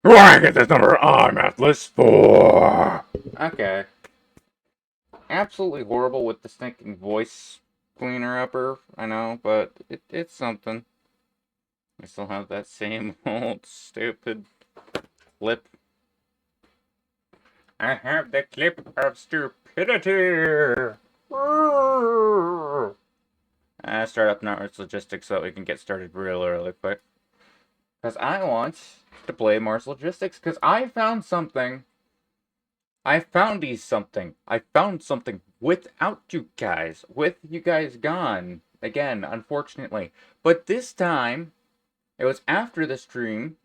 Why get this number? I'm at list 4. Okay. Absolutely horrible with the stinking voice cleaner upper, I know, but it's something. I still have that same old stupid clip. I have the clip of stupidity. Start up Mars Logistics so that we can get started really quick. Because I want to play Mars Logistics, because I found something. I found something without you guys. With you guys gone. Again, unfortunately. But this time, it was after the stream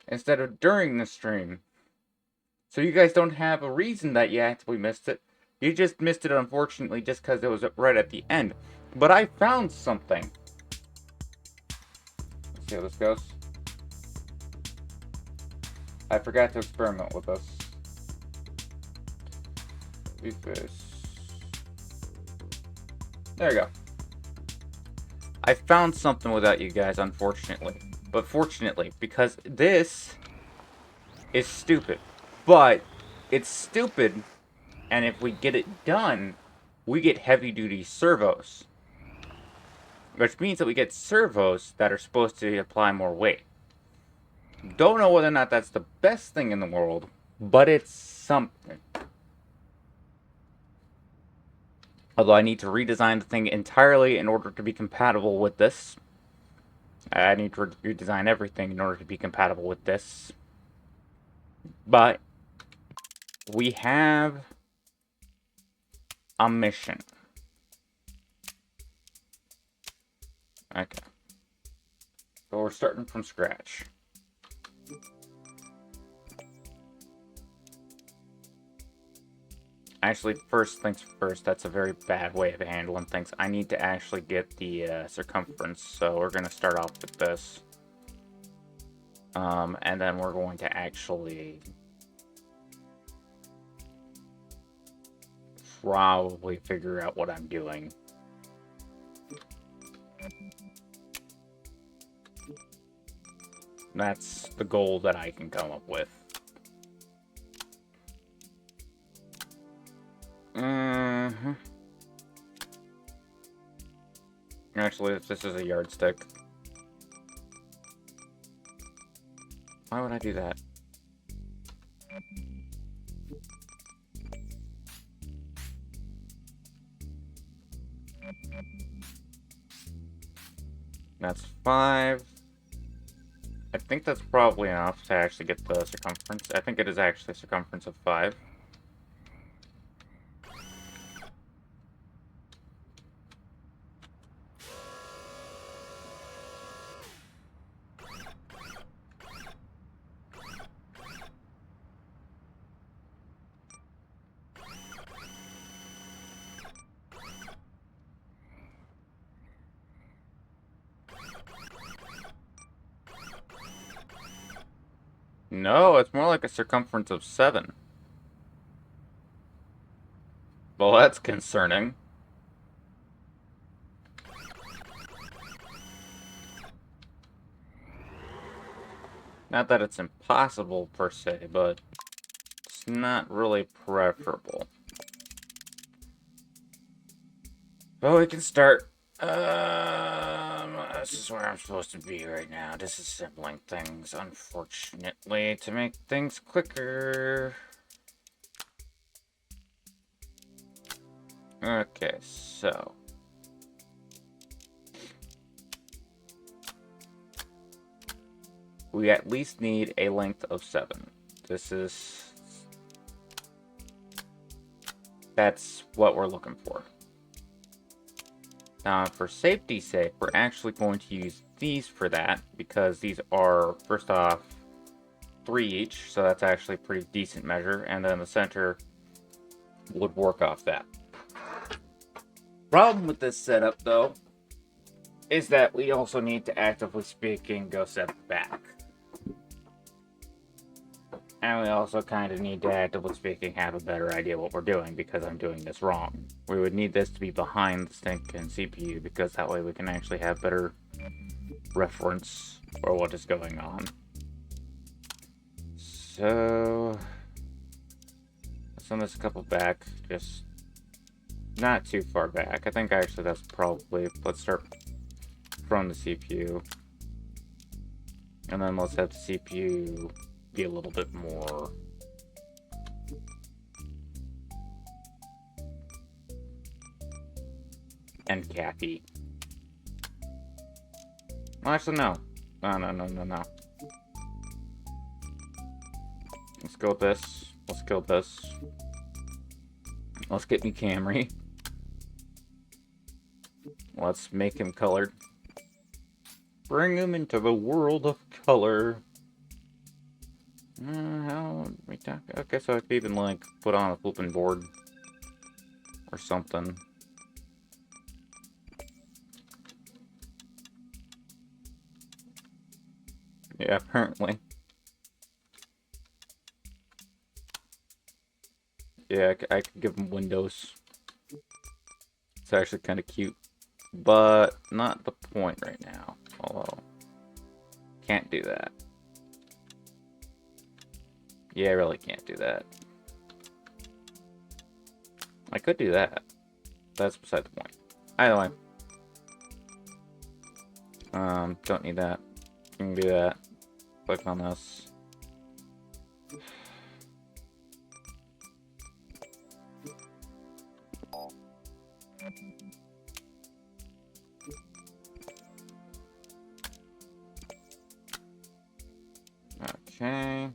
instead of during the stream. So you guys don't have a reason that you actually missed it. You just missed it, unfortunately, just because it was right at the end. But I found something. Let's see how this goes. I forgot to experiment with this. Leave this. There you go. I found something without you guys, unfortunately. But fortunately, because this is stupid. But it's stupid, and if we get it done, we get heavy-duty servos. Which means that we get servos that are supposed to apply more weight. Don't know whether or not that's the best thing in the world, but it's something. Although I need to redesign the thing entirely in order to be compatible with this. I need to redesign everything in order to be compatible with this. But we have a mission. Okay. So we're starting from scratch. Actually, first things first, that's a very bad way of handling things. I need to actually get the circumference, so we're going to start off with this. And then we're going to actually probably figure out what I'm doing. That's the goal that I can come up with. Actually, this is a yardstick. Why would I do that? That's 5. I think that's probably enough to actually get the circumference. I think it is actually a circumference of 5. No, it's more like a circumference of 7. Well, that's concerning. Not that it's impossible, per se, but it's not really preferable. But we can start. This is where I'm supposed to be right now. Disassembling things, unfortunately, to make things quicker. Okay, so. We at least need a length of 7. That's what we're looking for. Now, for safety's sake, we're actually going to use these for that, because these are, first off, 3 each, so that's actually a pretty decent measure, and then the center would work off that. Problem with this setup, though, is that we also need to, actively speaking, go set back. And we also kind of need to, actively speaking, have a better idea what we're doing, because I'm doing this wrong. We would need this to be behind the stinking CPU, because that way we can actually have better reference for what is going on. so let's send this a couple back, just not too far back. I think actually that's probably, let's start from the CPU. And then let's have the CPU be a little bit more end cappy. Well, actually, no. No. Let's go with this. Let's go with this. Let's get me Camry. Let's make him colored. Bring him into the world of color. How we talk? Okay, so I could even like put on a flipping board or something. Yeah, apparently. Yeah, I could give him windows. It's actually kind of cute. But not the point right now. Although, can't do that. Yeah, I really can't do that. I could do that. That's beside the point. Either way. Don't need that. You can do that. Click on this. Okay.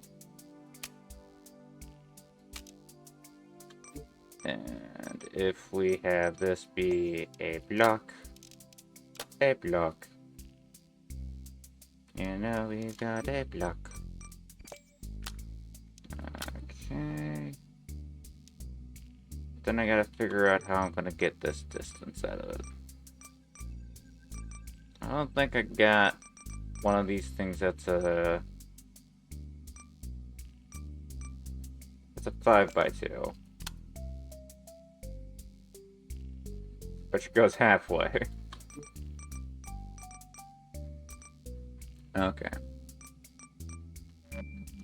And if we have this be a block, you know we got a block. Okay. Then I gotta figure out how I'm gonna get this distance out of it. I don't think I got one of these things that's a... It's a 5x2. Which goes halfway. Okay.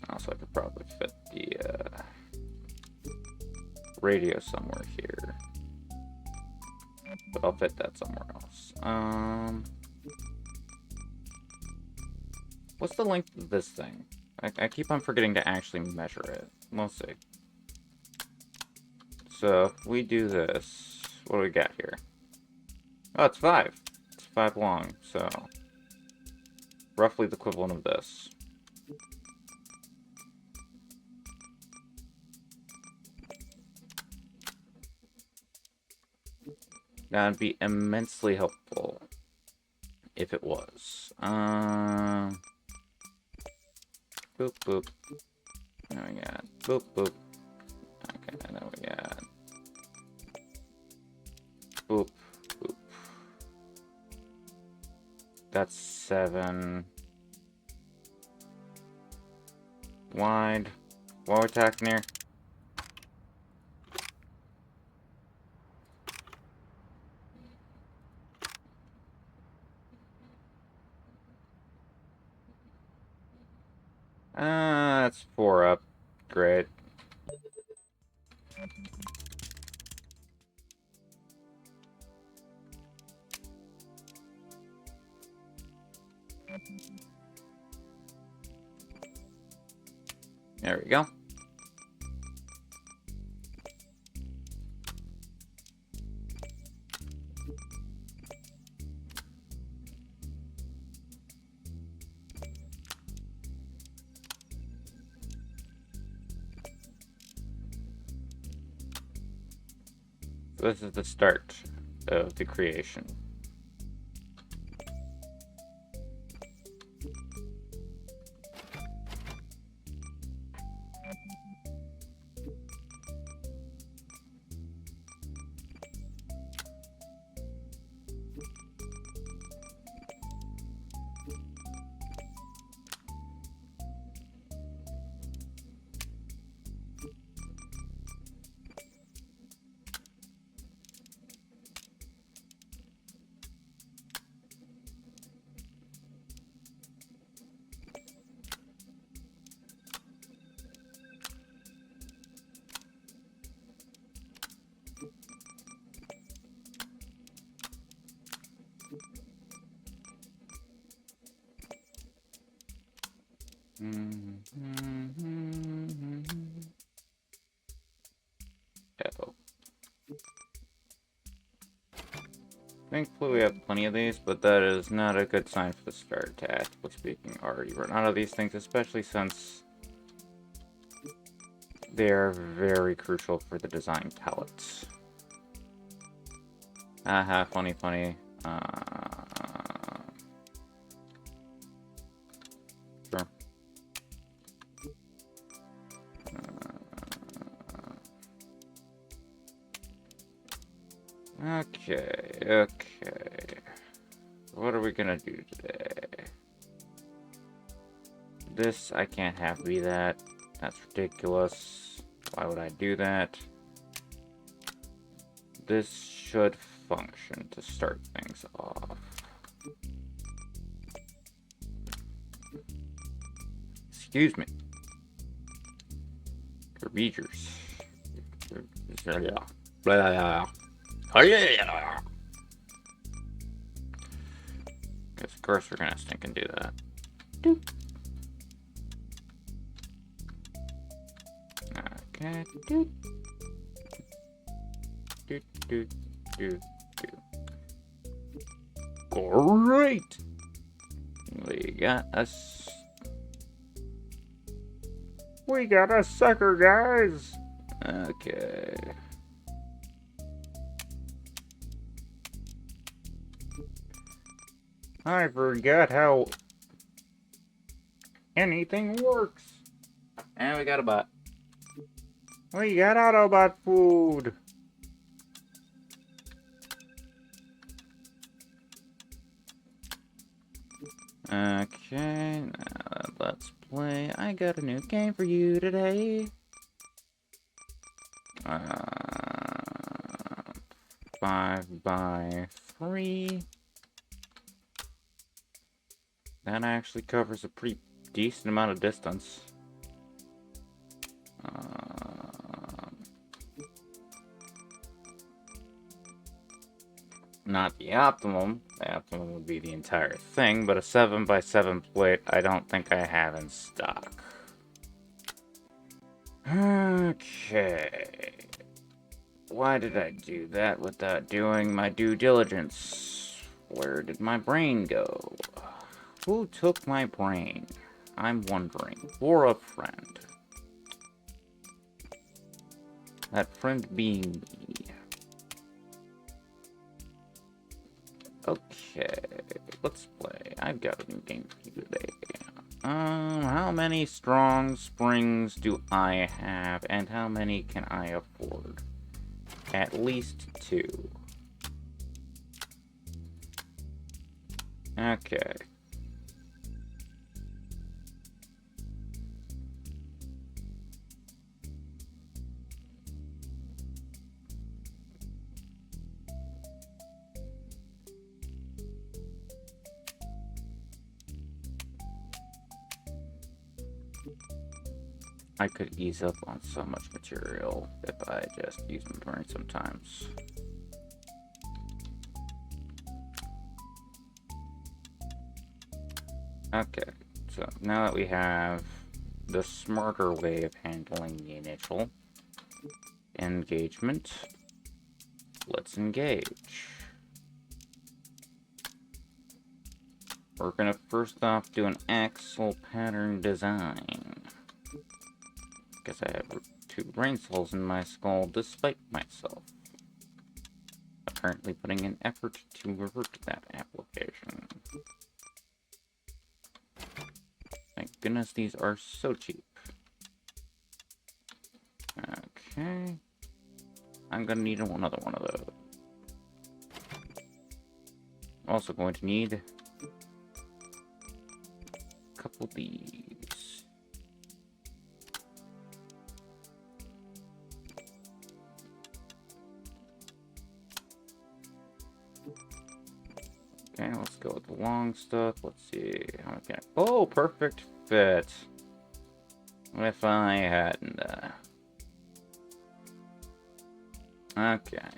Also, I could probably fit the radio somewhere here. But I'll fit that somewhere else. What's the length of this thing? I keep on forgetting to actually measure it. We'll see. So, if we do this, what do we got here? Oh, it's 5. It's 5 long, so... roughly the equivalent of this. That'd be immensely helpful if it was. Boop, boop. There we got boop, boop. Okay, then we got boop, boop. That's 7 wide. What are we talking here? That's 4 up. Great. There we go. This is the start of the creation. Oh. Thankfully we have plenty of these, but that is not a good sign for the start, tactically speaking. Already run out of these things, especially since they are very crucial for the design palettes. Haha, funny. Sure. Okay. What are we gonna do today? This, I can't have be that. That's ridiculous. Why would I do that? This should function to start things off. Excuse me. Procedures. Guess of course we're gonna stink and do that. Doop. Okay. Doop. Doop. Great. We got a sucker, guys. Okay. I forgot how anything works. And we got a bot. We got Autobot food. Okay, now let's play. I got a new game for you today. 5x3. That actually covers a pretty decent amount of distance. Not the optimum. The optimum would be the entire thing, but a 7x7 plate I don't think I have in stock. Okay. Why did I do that without doing my due diligence? Where did my brain go? Who took my brain? I'm wondering. For a friend. That friend being me. Okay, let's play. I've got a new game for you today. How many strong springs do I have, and how many can I afford? At least 2. Okay. I could ease up on so much material if I just use my brain sometimes. Okay, so now that we have the smarter way of handling the initial engagement, let's engage. We're gonna first off do an axle pattern design. Guess I have 2 brain cells in my skull despite myself. Apparently putting in effort to revert that application. Thank goodness these are so cheap. Okay. I'm gonna need another one of those. Also going to need a couple of these. Okay, let's go with the long stuff. Let's see. Okay. Oh, perfect fit. If I hadn't. Okay.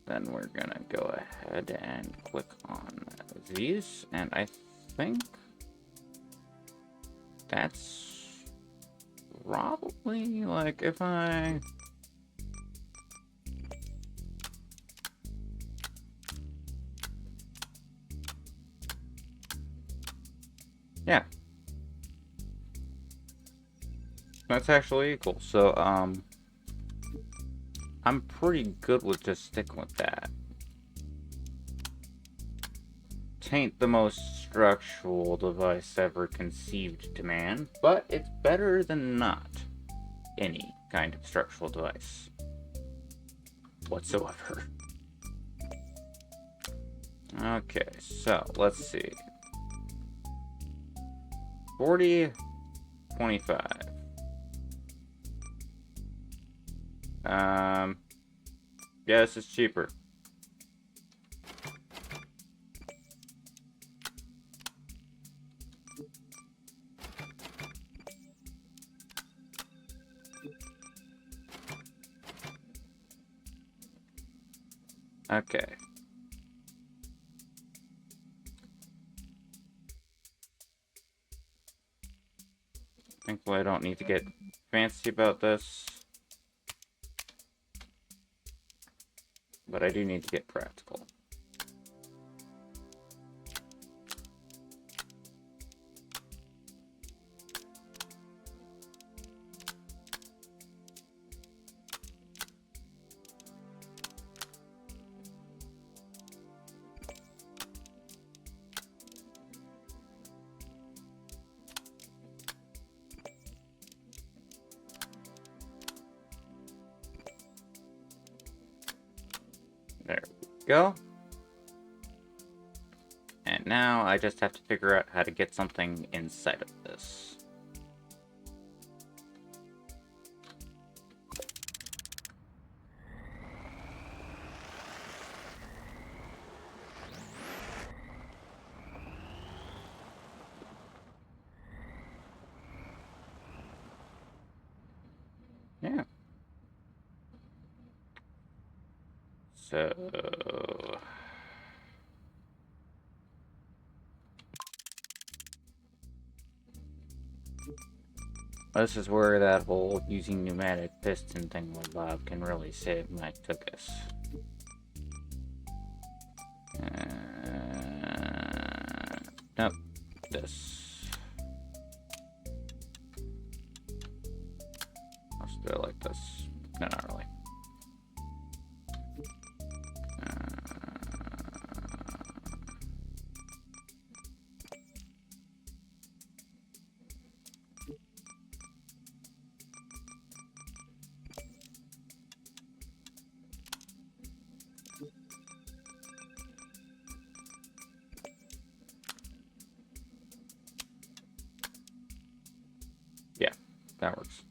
Then we're gonna go ahead and click on these, and I think That's probably, like, if I... Yeah. That's actually equal. So, I'm pretty good with just sticking with that. Tain't the most structural device ever conceived to man, but it's better than not any kind of structural device whatsoever. Okay, so let's see. 40, 25. Yeah, this is cheaper. Okay. Thankfully, I don't need to get fancy about this. But I do need to get practical. There we go. And now I just have to figure out how to get something inside of this. Yeah. So... this is where that whole using pneumatic piston thing with Bob can really save my tuchus. Nope. This. Let's do it like this. No, not really. Yeah, that works.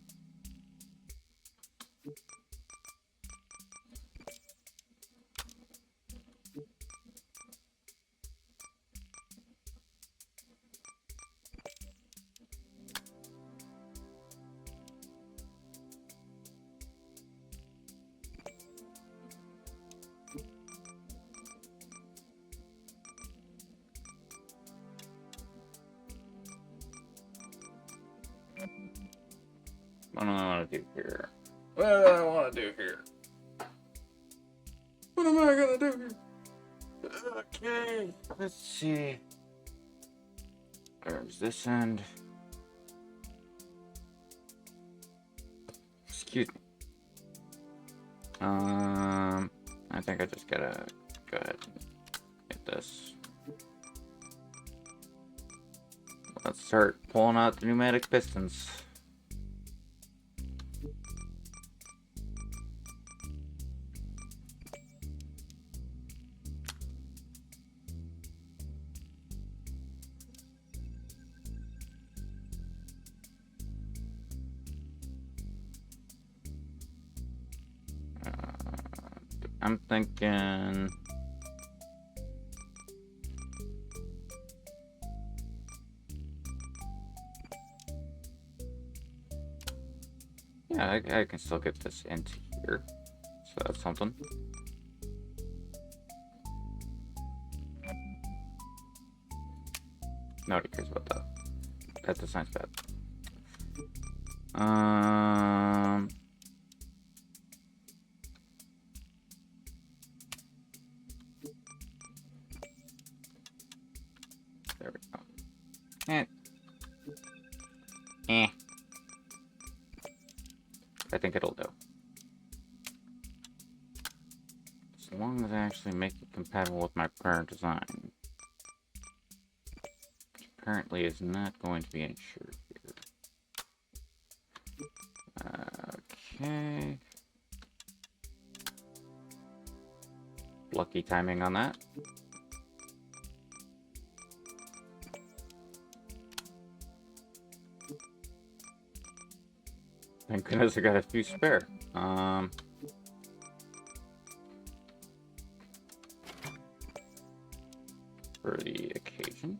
What do I want to do here? What do I want to do here? What am I gonna do here? Okay, let's see. There's this end. Excuse me. I think I just gotta go ahead and get this. Let's start pulling out the pneumatic pistons. I'm thinking... yeah, I can still get this into here. So that's something. Nobody cares about that. That design's bad. Um, there we go. I think it'll do. As long as I actually make it compatible with my current design. Which apparently is not going to be ensured here. Okay. Lucky timing on that. Thank goodness I got a few spare. For the occasion.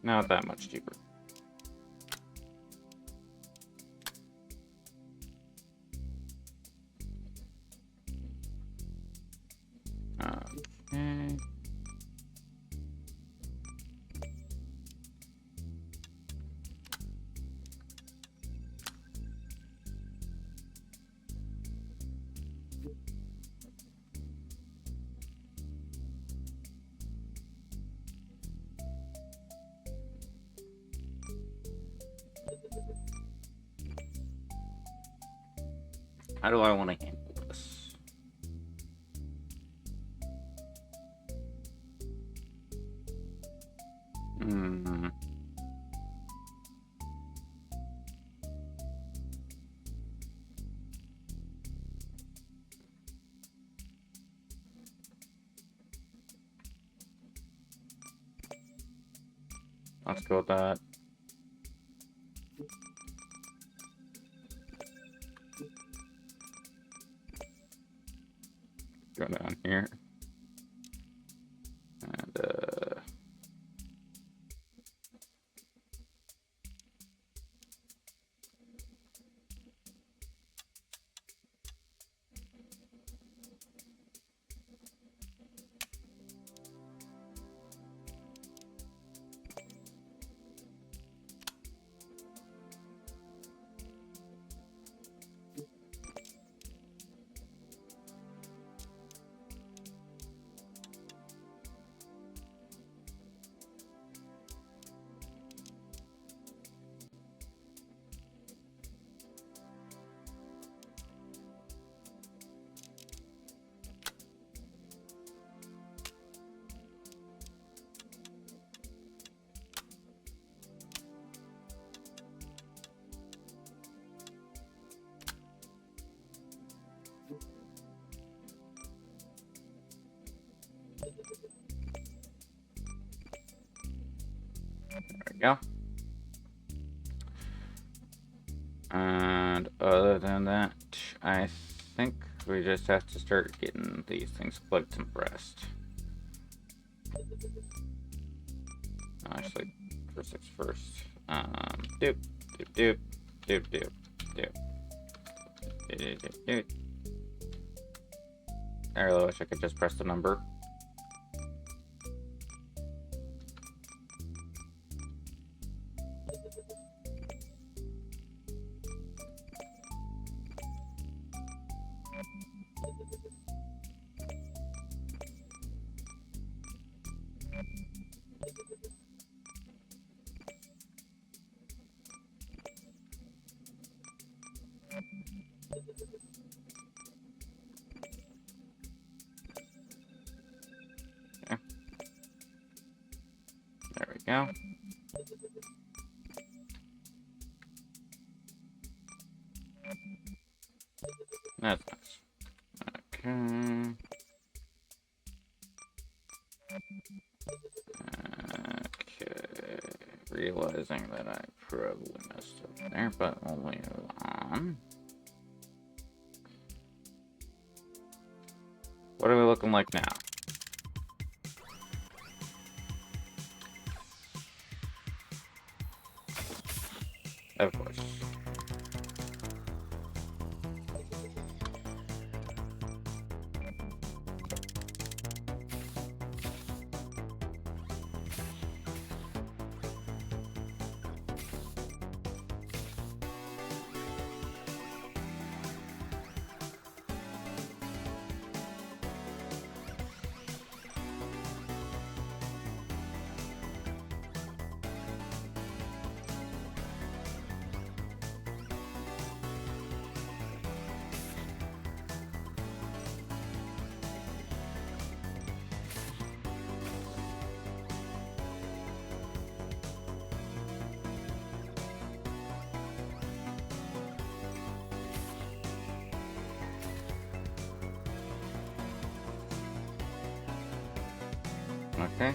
Not that much cheaper. Okay. How do I want to handle this? Let's go with that. Go down here. And, there we go. And other than that, I think we just have to start getting these things plugged and pressed. Actually, first things first. Doop, doop, doop, doop, doop, doop. I really wish I could just press the number. There we go. That's nice. Okay. Okay. Realizing that I probably messed up there, but only on. What are we looking like now? Of course. Okay.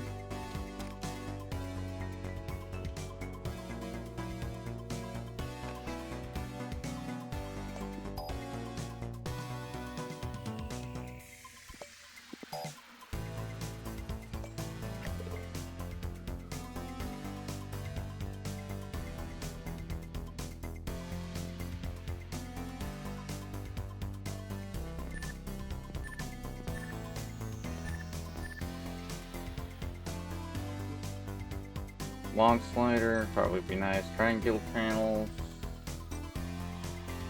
Long slider, probably be nice. Triangular panels.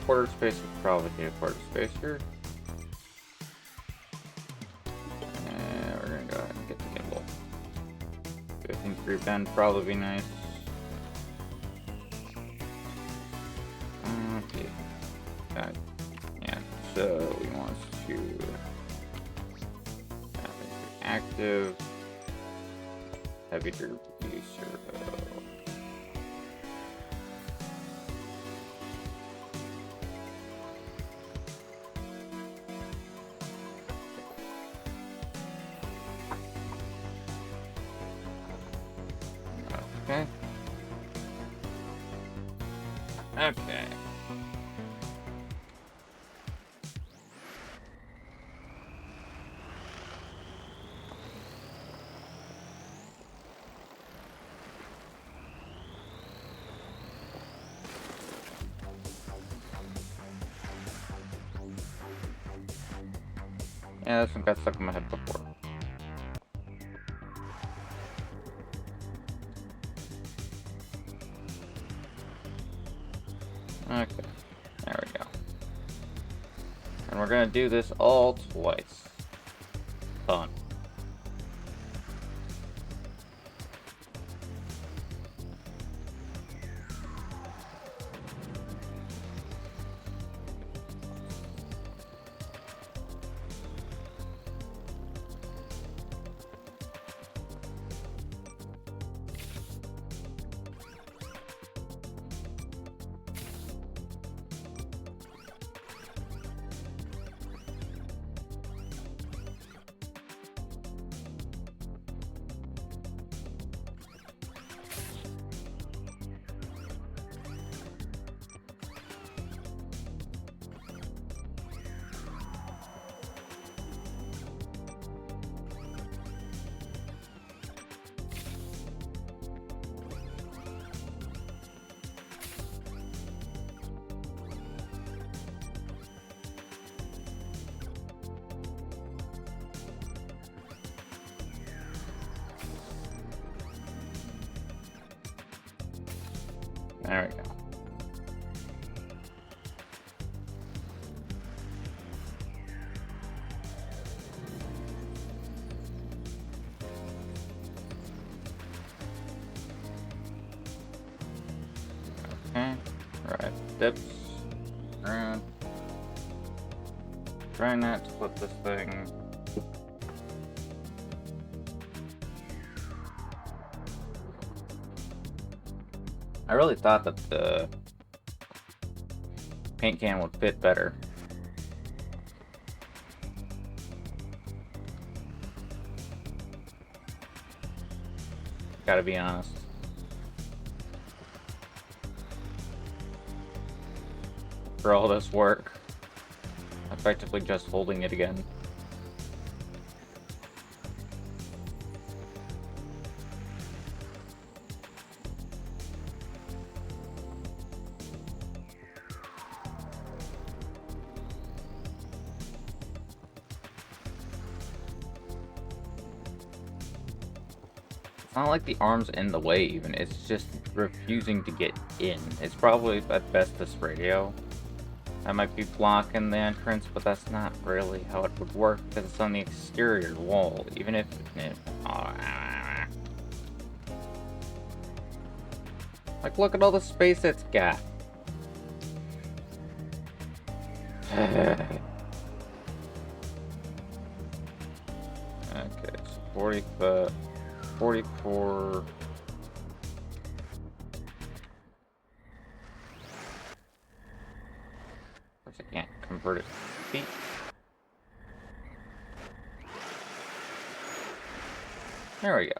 Quarter space would probably be a quarter spacer. And we're gonna go ahead and get the gimbal. 15-degree bend probably be nice. Okay. Yeah, so we want to have it be active. Heavy duty servo. Okay. Okay. Yeah, this one got stuck in my head before. Okay, there we go. And we're gonna do this all twice. Fun. There we go. Okay, right, dips, around. Try not to flip this thing. I really thought that the paint can would fit better. Gotta be honest. For all this work, effectively just holding it again. not like the arm's in the way even, it's just refusing to get in. It's probably at best this radio. That might be blocking the entrance, but that's not really how it would work because it's on the exterior wall, even if like, look at all the space it's got. Okay, so 40 foot, 44. I can't convert it to feet. There we go.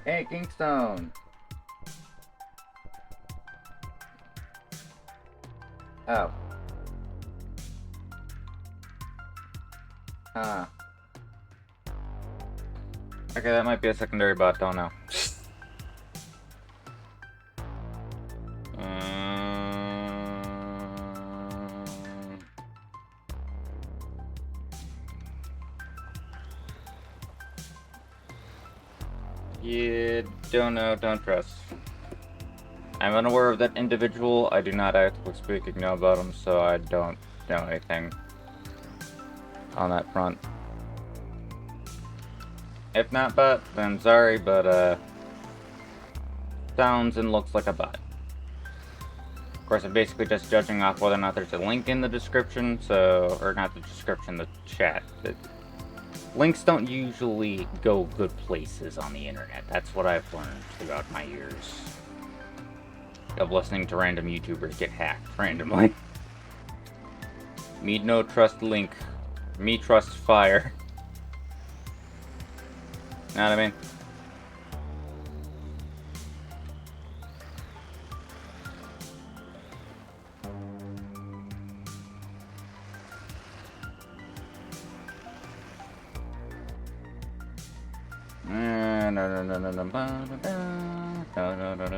Hey, Kingstone! Oh. Huh. Okay, that might be a secondary bot, don't know. Yeah, don't know, don't trust. I'm unaware of that individual. I do not actively speaking know about him, so I don't know anything on that front. If not bot, then sorry, but sounds and looks like a bot. Of course, I'm basically just judging off whether or not there's a link in the description, so, or not the description, the chat. Links don't usually go good places on the internet. That's what I've learned throughout my years of listening to random YouTubers get hacked randomly. Me no trust link. Me trust fire. Know what I mean?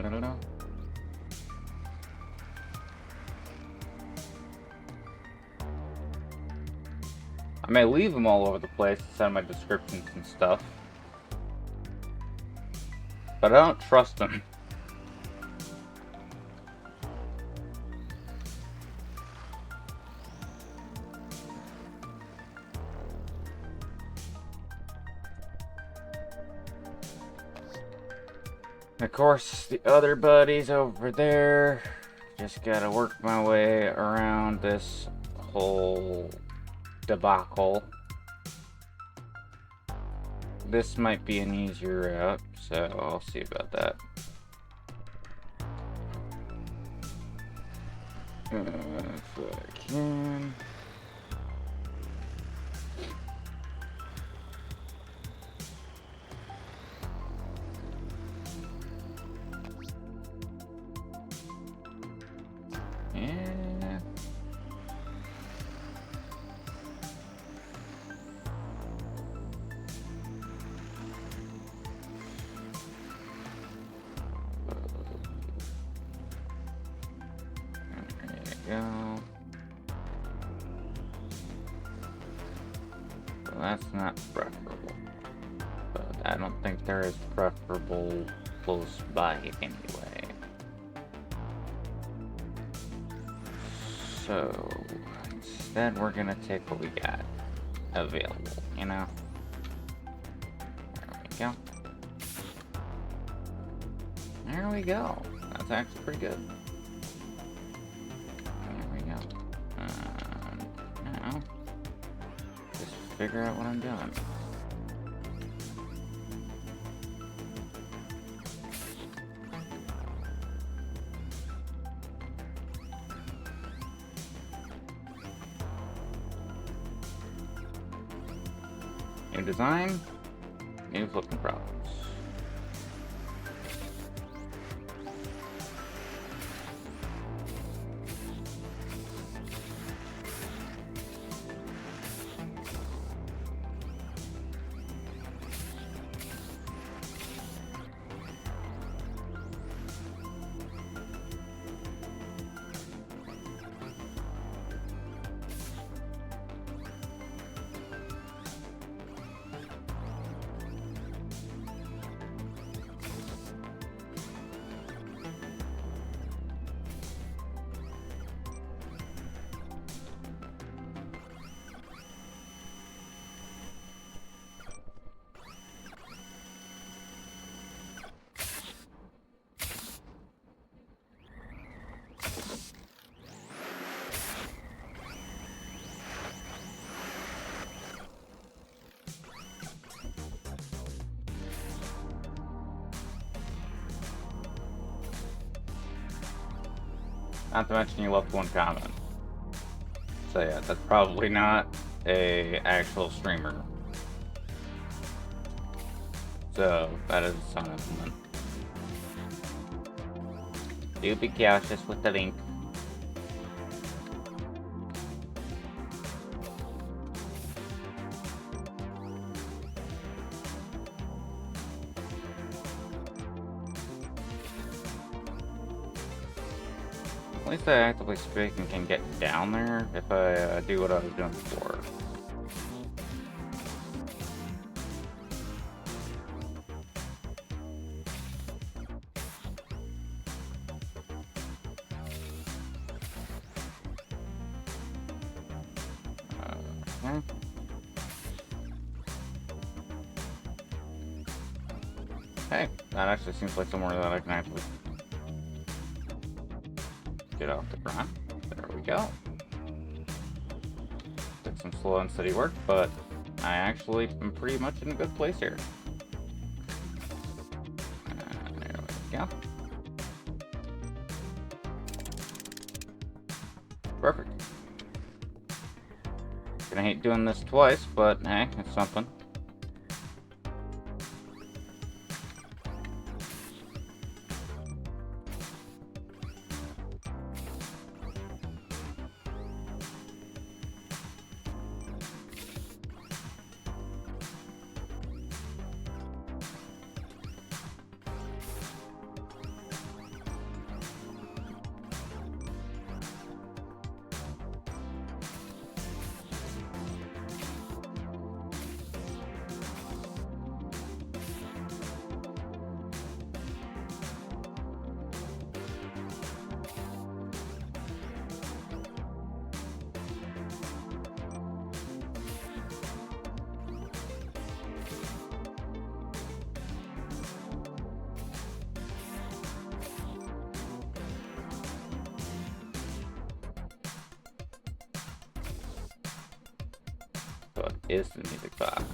No. I may leave them all over the place inside my descriptions and stuff, but I don't trust them. Of course, the other buddies over there, just gotta work my way around this whole debacle. This might be an easier route, so I'll see about that. If I can. Yeah. There you go. So that's not preferable. But I don't think there is preferable close by anyway. So instead we're gonna take what we got available, you know? There we go. There we go. That's actually pretty good. There we go. Now, just figure out what I'm doing. New design, new flipping problems. Not to mention you left one comment. So yeah, that's probably not a actual streamer. So that is a sign of them. Do be cautious with the link. At least I actively speaking can get down there if I do what I was doing before. Okay. Hey, that actually seems like somewhere that I can actually get off the ground. There we go. Took some slow and steady work, but I actually am pretty much in a good place here. There we go. Perfect. Gonna hate doing this twice, but hey, it's something. So it is the music box.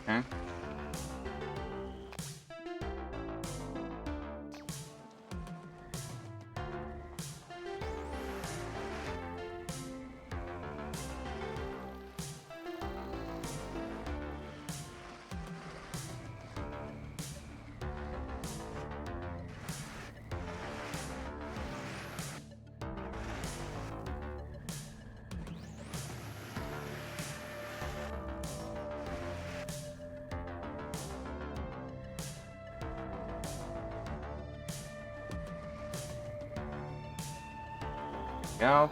Okay. Go.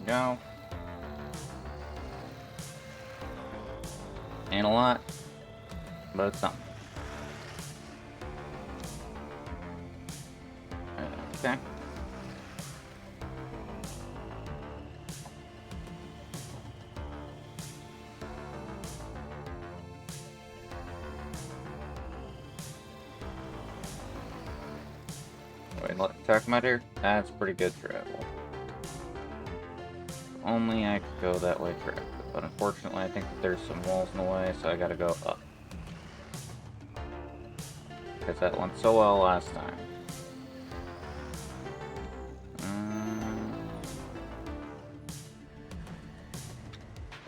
Go. Ain't a lot, but it's something. Okay. Wait, attack matter? That's pretty good travel. Only I could go that way correctly, but unfortunately I think that there's some walls in the way, so I gotta go up. Because that went so well last time.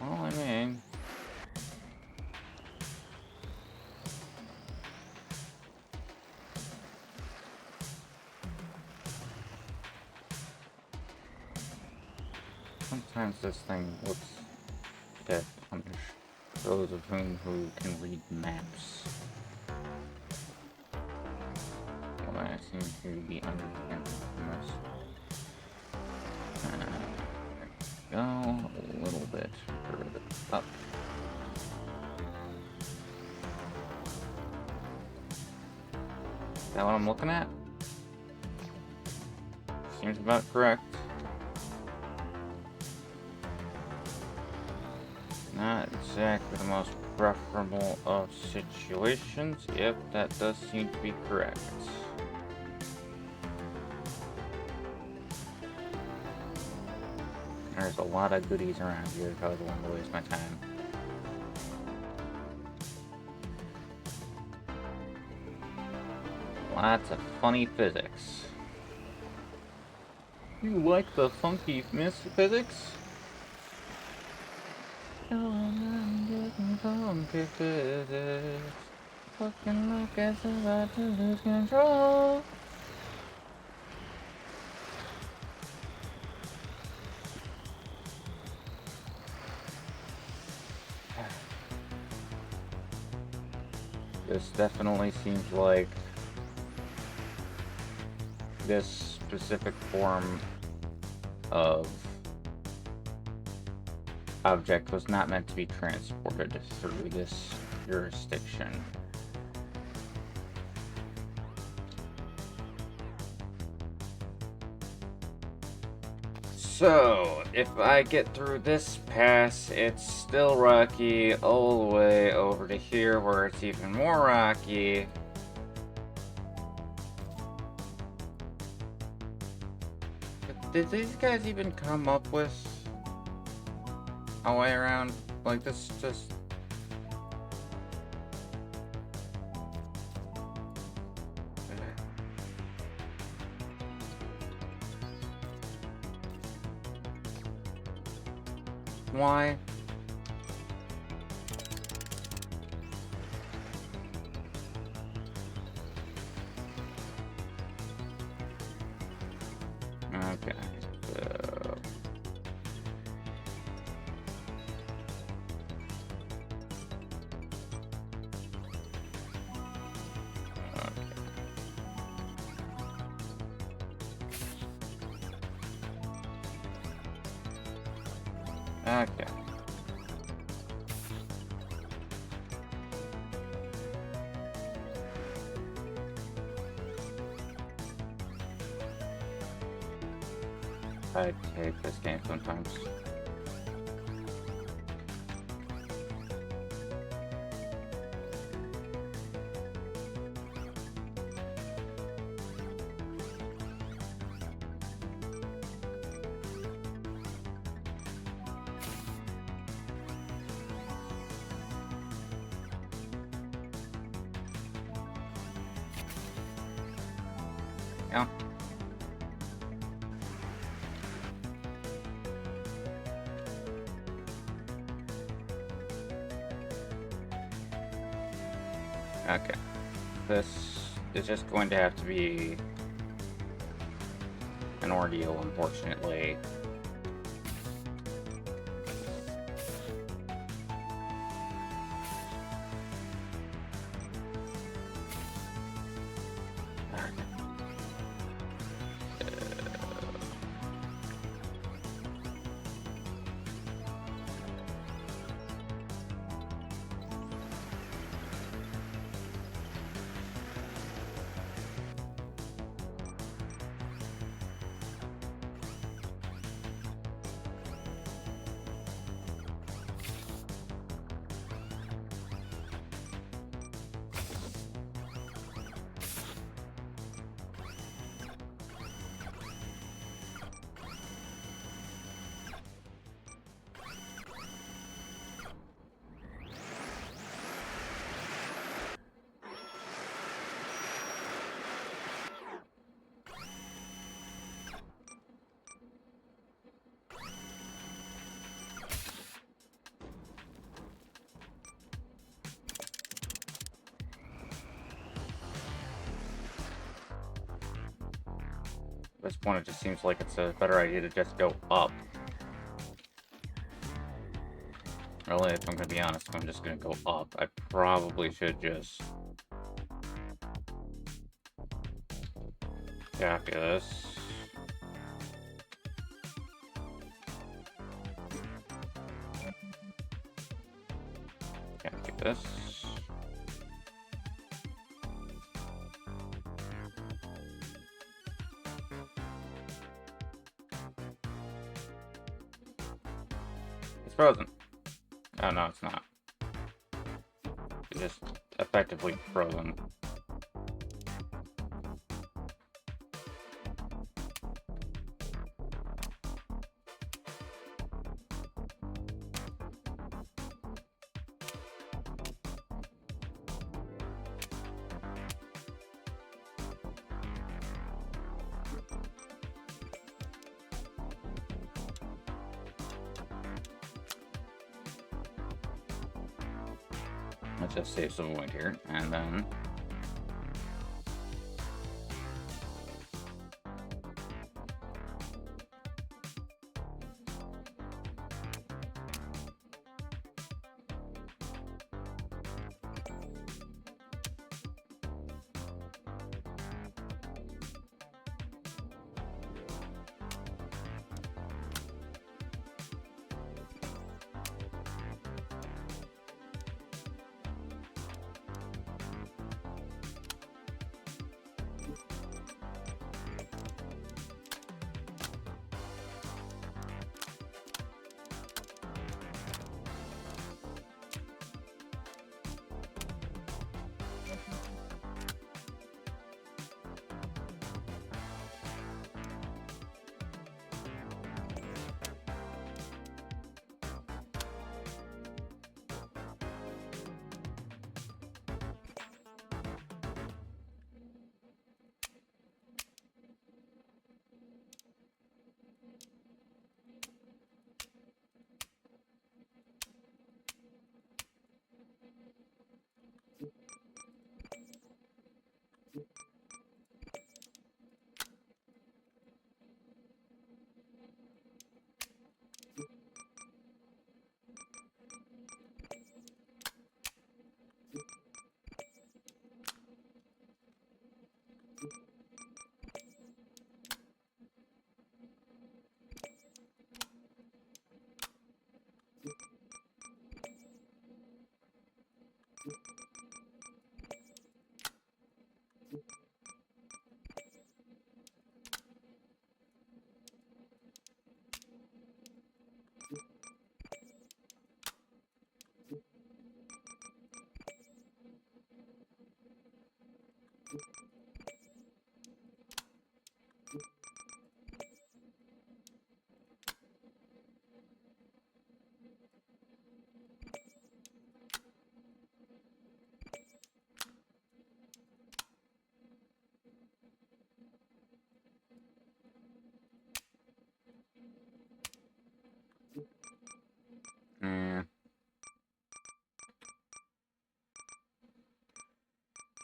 Well, I mean... Sometimes this thing looks dead punish those of whom who can read maps. seem to be under the infamous. Go a little bit further up. Is that what I'm looking at? Seems about correct. Not exactly the most preferable of situations. Yep, that does seem to be correct. There's a lot of goodies around here, so I don't want to waste my time. Lots of funny physics. You like the funky physics? Funky physics. Fucking look at about to lose control. This definitely seems like this specific form of object was not meant to be transported through this jurisdiction. So, if I get through this pass, it's still rocky all the way over to here where it's even more rocky. Did these guys even come up with a way around? Like, this just... Why? Okay, so... Okay. I hate this game sometimes. Yeah. Okay. This is just going to have to be an ordeal, unfortunately. At this point, it just seems like it's a better idea to just go up. Really, if I'm gonna be honest, if I'm just gonna go up, I probably should just... copy this. Copy this. It's frozen. Oh no, it's not. It's just effectively frozen. Let's just save some wood here, and then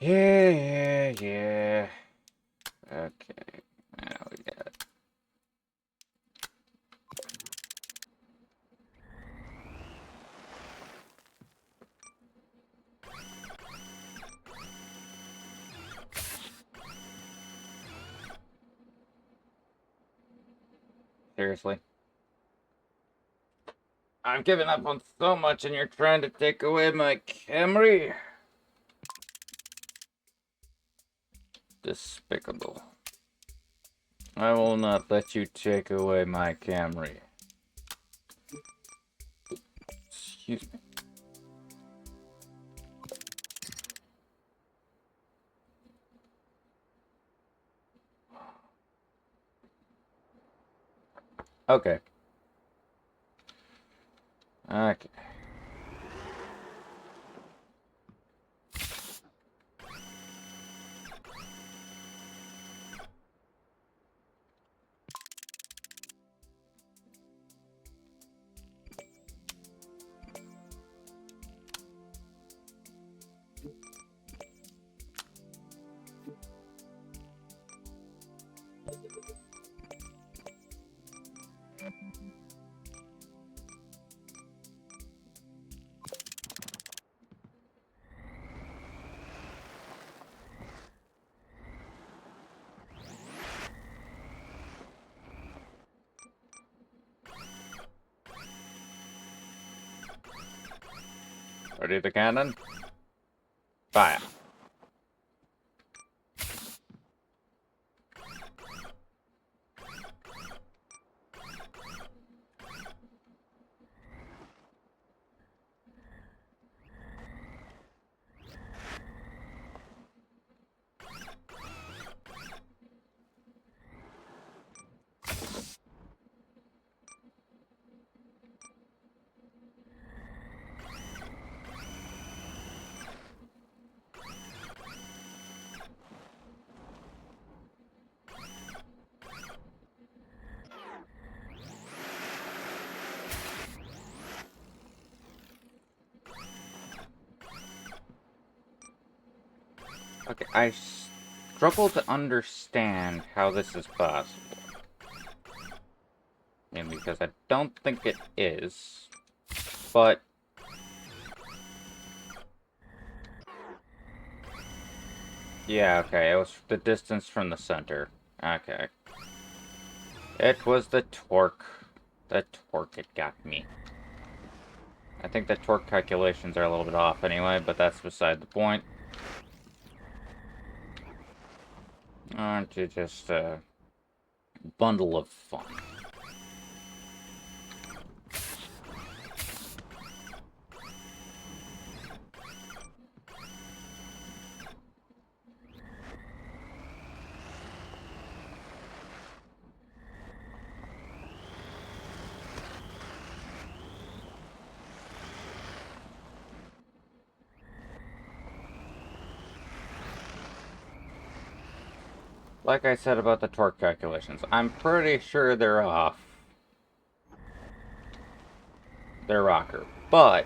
yeah. Okay, now we got it. Seriously? I'm giving up on so much and you're trying to take away my Camry? Despicable. I will not let you take away my Camry. Excuse me. Okay. Okay. Ready the cannon? Fire. Okay, I struggle to understand how this is possible. Mainly because I don't think it is. But... yeah, okay, it was the distance from the center. Okay. It was the torque. The torque, it got me. I think the torque calculations are a little bit off anyway, but that's beside the point. Aren't you just a bundle of fun? Like I said about the torque calculations, I'm pretty sure they're off. Their rocker, but...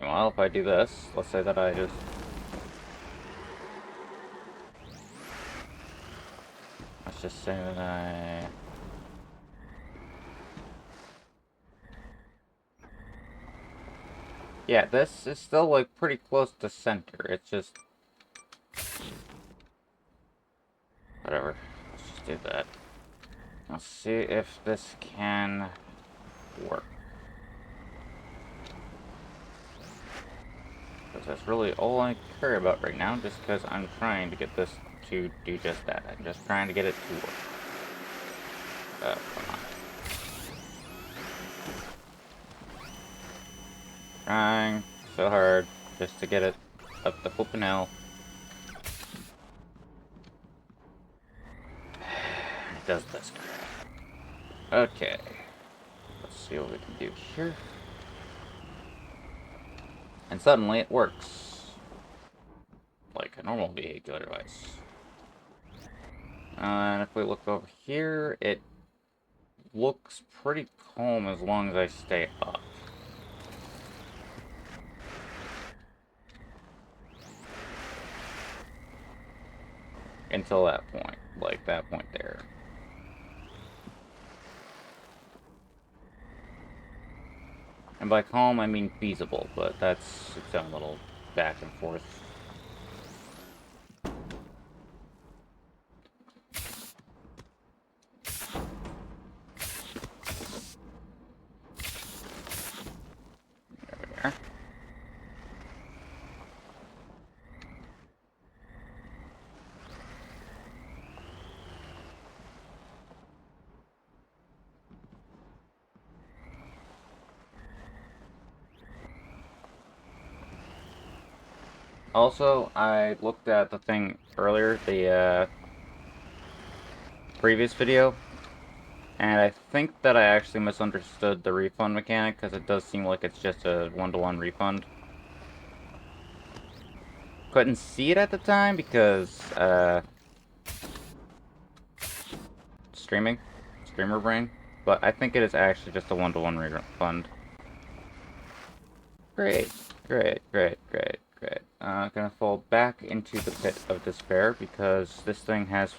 well, if I do this, let's say that I just... let's just say that I... yeah, this is still, like, pretty close to center. It's just... whatever. Let's just do that. Let's see if this can work. Because that's really all I care about right now, just because I'm trying to get this to do just that. I'm just trying to get it to work. Come on. Trying so hard just to get it up the flippin' hill. It does this crap. Okay. Let's see what we can do here. And suddenly it works. Like a normal vehicular device. And if we look over here, it looks pretty calm as long as I stay up. Until that point. Like that point there. And by calm, I mean feasible, but that's its own little back and forth. There. Also, I looked at the thing earlier, the previous video, and I think that I actually misunderstood the refund mechanic, because it does seem like it's just a one-to-one refund. Couldn't see it at the time because, streamer brain, but I think it is actually just a one-to-one refund. Great, great, great, great, great. Gonna fall back into the pit of despair because this thing has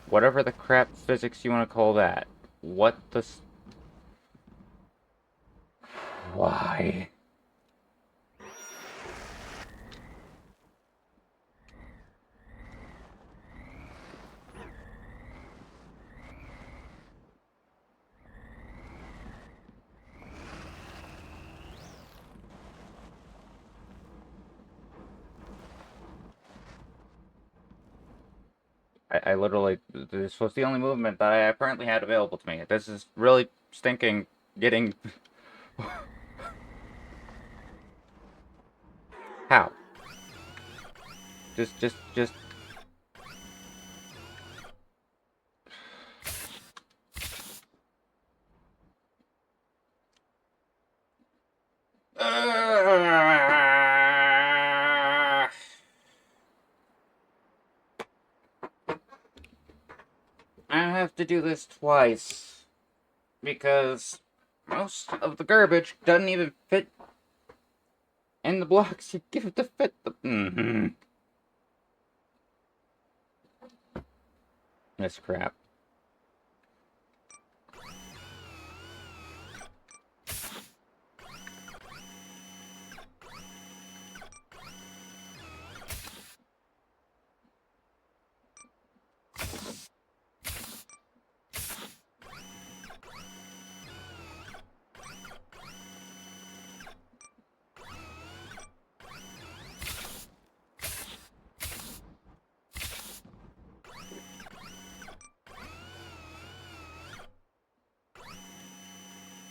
whatever the crap physics you want to call that. What the Why? I literally, this was the only movement that I apparently had available to me. This is really stinking getting... How? Just... I have to do this twice because most of the garbage doesn't even fit in the blocks you give to fit the... This crap.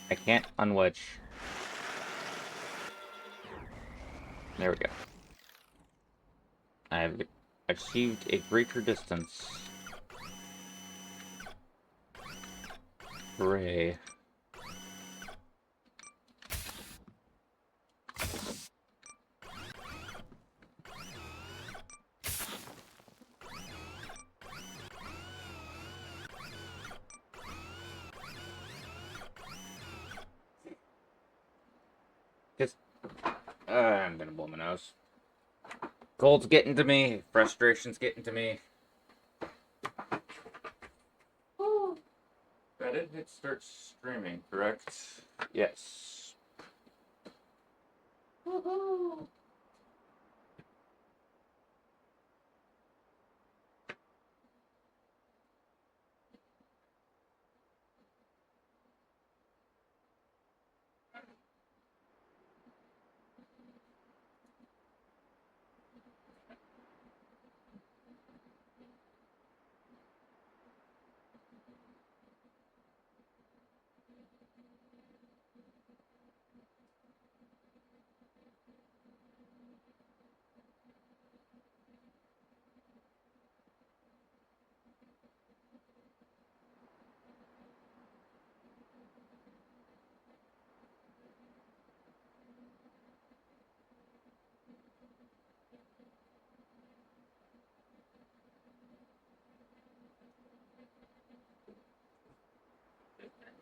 I can't unwedge. There we go. I've achieved a greater distance. Hooray. Just, I'm gonna blow my nose. Cold's getting to me. Frustration's getting to me. That didn't hit start streaming, correct? Yes. Woohoo!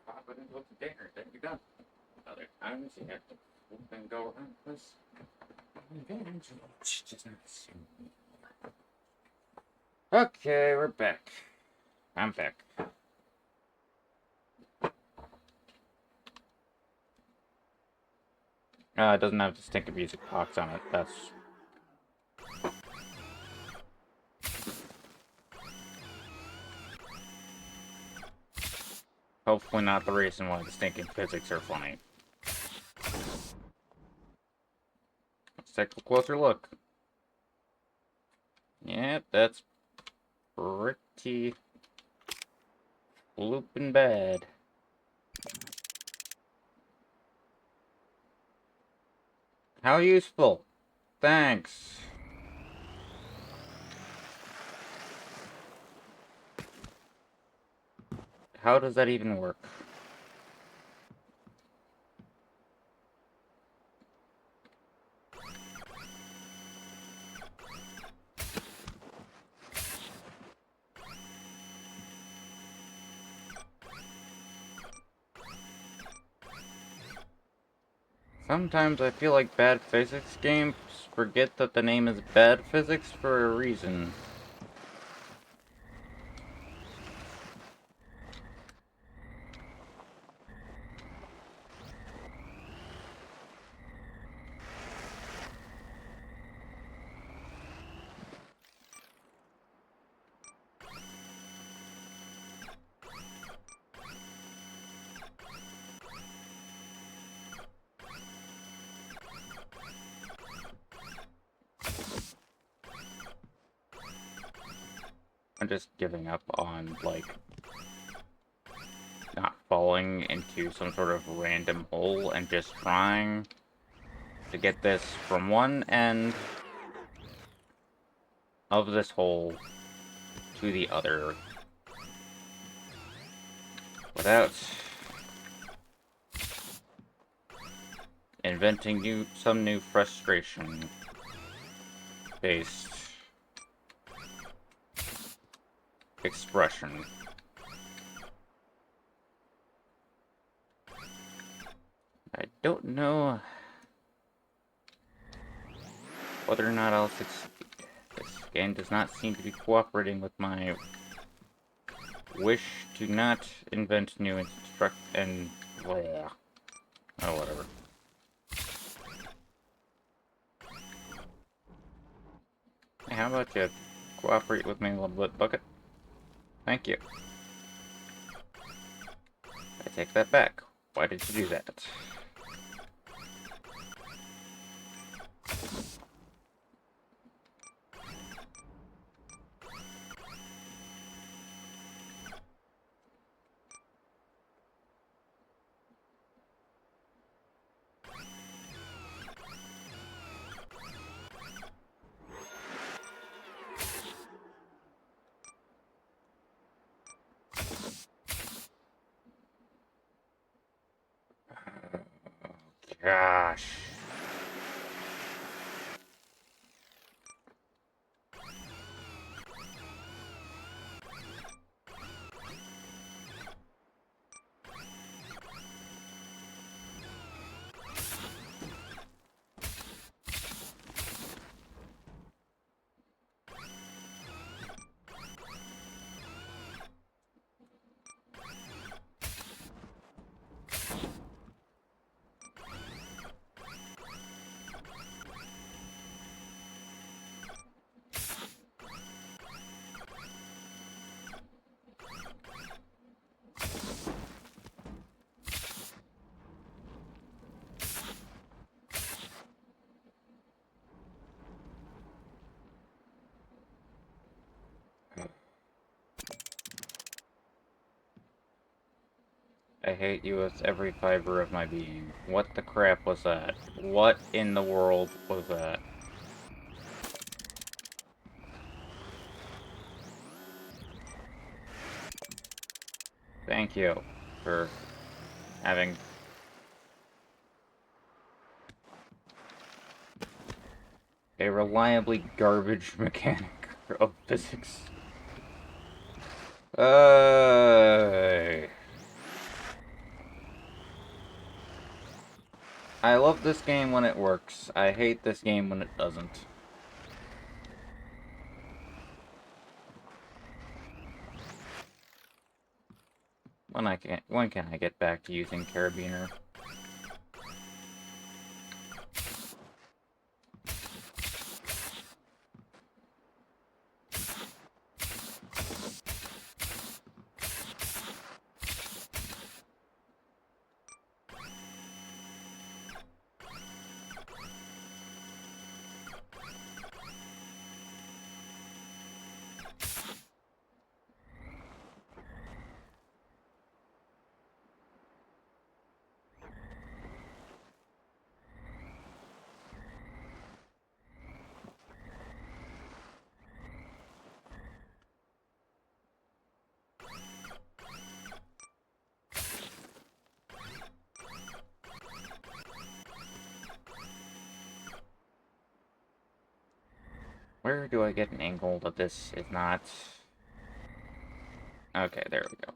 Pop it into a container, then you're done. Other times you have to then go around this. Okay, we're back. I'm back. It doesn't have distinctive music box on it. That's... hopefully not the reason why the stinking physics are funny. Let's take a closer look. Yeah, that's pretty blooping bad. How useful. Thanks. How does that even work? Sometimes I feel like bad physics games forget that the name is bad physics for a reason. I'm just giving up on, like, not falling into some sort of random hole and just trying to get this from one end of this hole to the other without inventing some new frustration based expression. I don't know whether or not I'll succeed. This game does not seem to be cooperating with my wish to not invent new and oh, whatever. Hey, how about you cooperate with me a little bit, Bucket? Thank you. I take that back. Why did you do that? Gosh. I hate you with every fiber of my being. What the crap was that? What in the world was that? Thank you for having a reliably garbage mechanic of physics. I love this game when it works. I hate this game when it doesn't. When can I get back to using Carabiner? Where do I get an angle that this is not... Okay, there we go.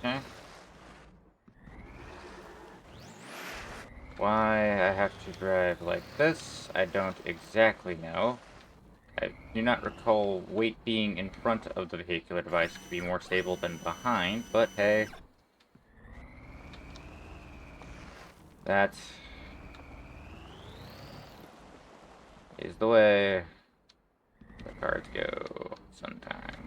Okay. Why I have to drive like this, I don't exactly know. I do not recall weight being in front of the vehicular device to be more stable than behind, but hey. That is the way the cards go sometimes.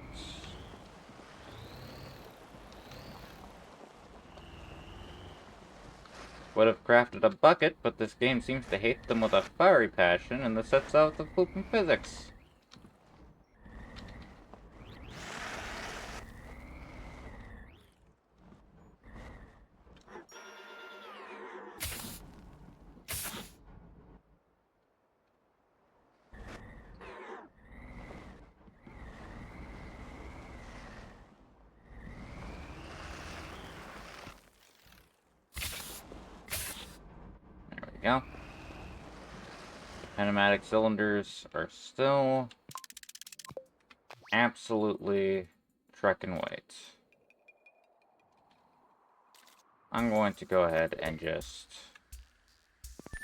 Would have crafted a bucket, but this game seems to hate them with a fiery passion, and this sets out the floating physics. There we go. Pneumatic cylinders are still absolutely trekking white. I'm going to go ahead and just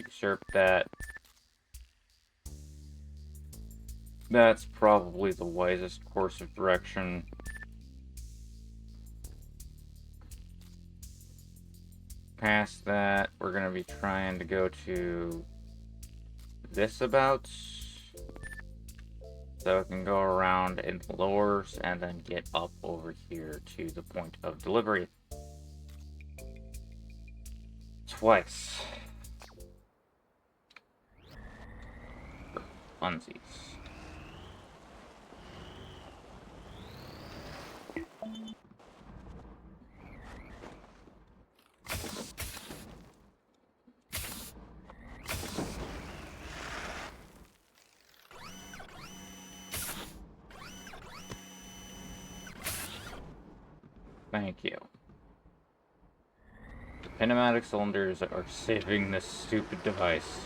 usurp that. That's probably the wisest course of direction. Past that, we're going to be trying to go to this about. So it can go around in the lowers and then get up over here to the point of delivery. Twice. For funsies. Thank you. The pneumatic cylinders are saving this stupid device.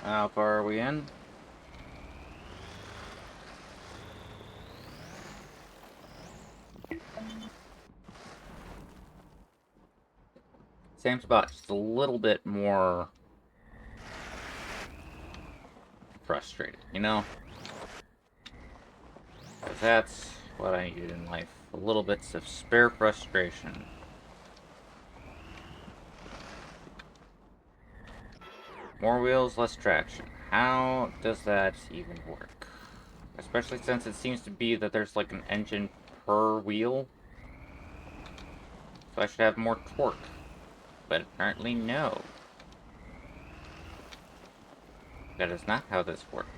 How far are we in? Same spot, just a little bit more frustrated, you know? Because that's what I needed in life. A little bits of spare frustration. More wheels, less traction. How does that even work? Especially since it seems to be that there's like an engine per wheel. So I should have more torque. But apparently no. That is not how this works.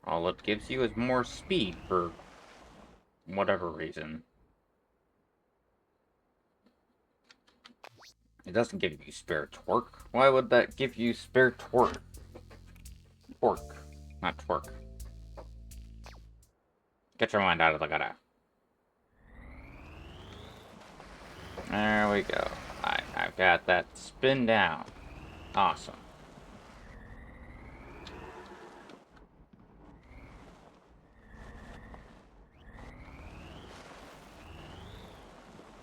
All it gives you is more speed for whatever reason. It doesn't give you spare torque. Why would that give you spare torque? Torque, not torque. Get your mind out of the gutter. There we go. I've got that spin down. Awesome.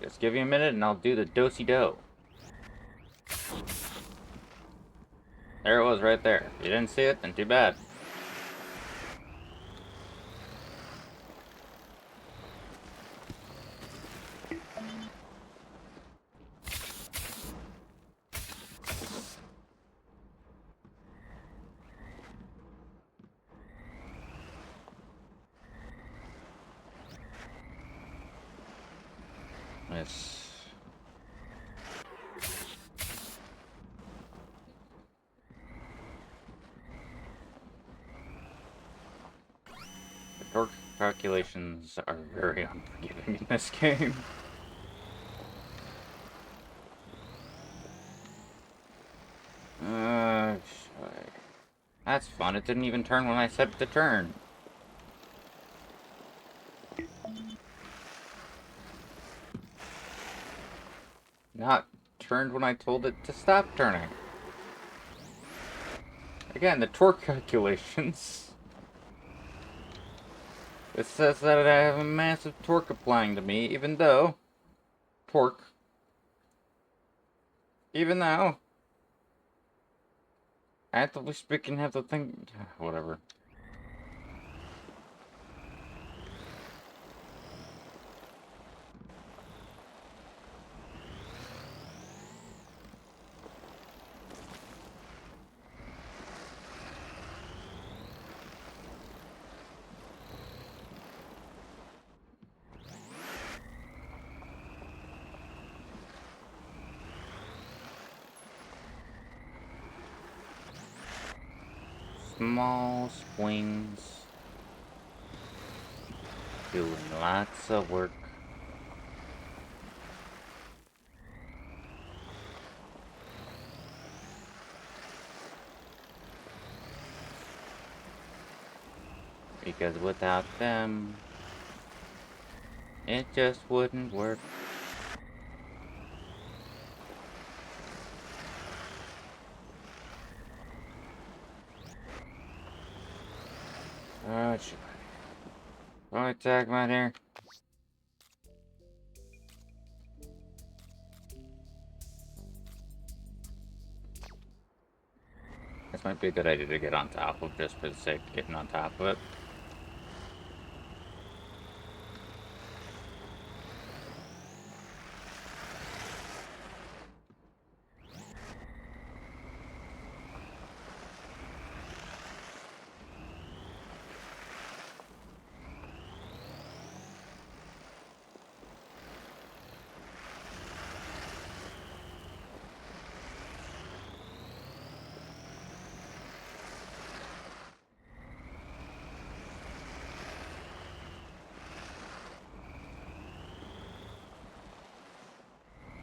Just give me a minute and I'll do the do-si-do. There it was right there. If you didn't see it, then too bad. Yes. The torque calculations are very unforgiving in this game. Uh, that's fun. It didn't even turn when I said it to turn. Not turned when I told it to stop turning. Again, the torque calculations. It says that I have a massive torque applying to me, even though... Torque. Even though... Actively speaking, have the thing... Whatever. Small swings. Doing lots of work. Because without them, it just wouldn't work. Oh, shit. Oh, attack right here. This might be a good idea to get on top of, just for the sake of getting on top of it.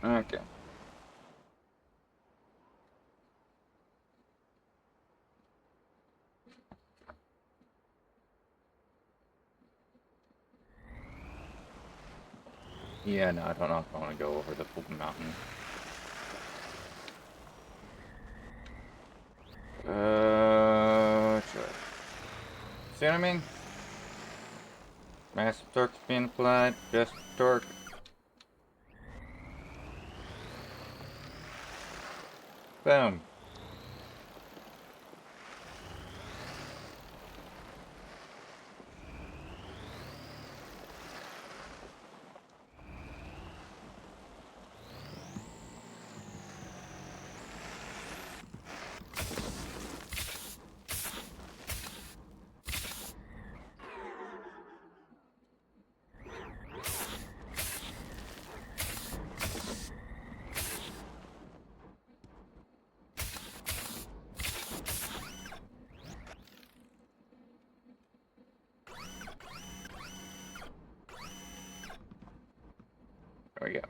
Okay. Yeah, no, I don't know if I want to go over the full mountain. Sure. See what I mean? Massive torque's being applied, just torque. Boom. There we go.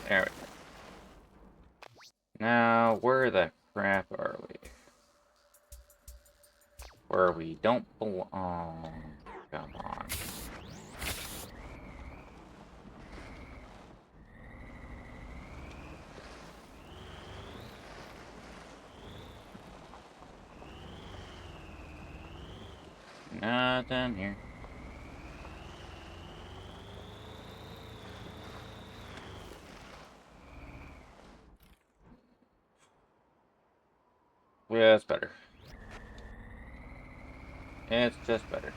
There we go. Now, where the crap are we? Where we don't belong. Come on. Nothing here. Yeah, it's better. It's just better.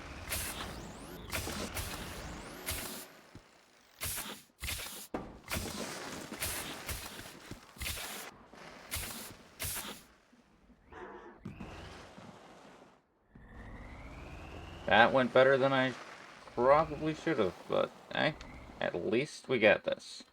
That went better than I probably should have, but hey, at least we got this.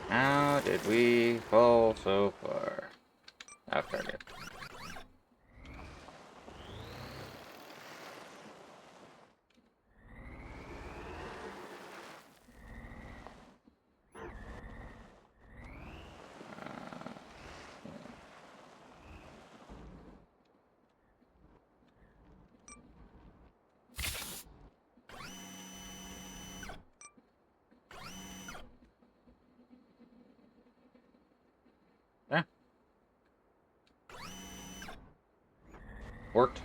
How did we fall so far? Off target. Yeah. Worked.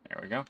There we go.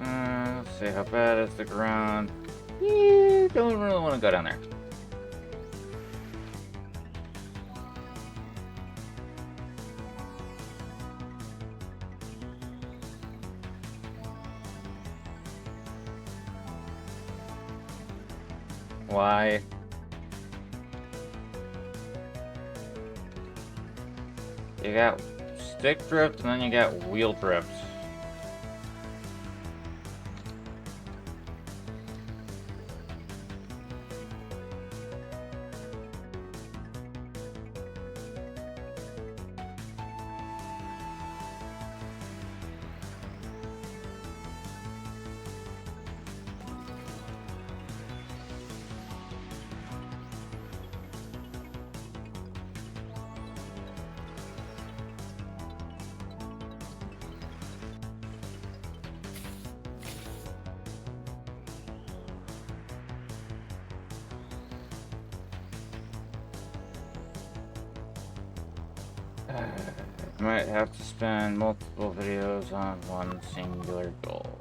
Let's see, how bad is the ground? Yeah, don't really want to go down there. Why? You got stick drift and then you got wheel drift. Might have to spend multiple videos on one singular goal.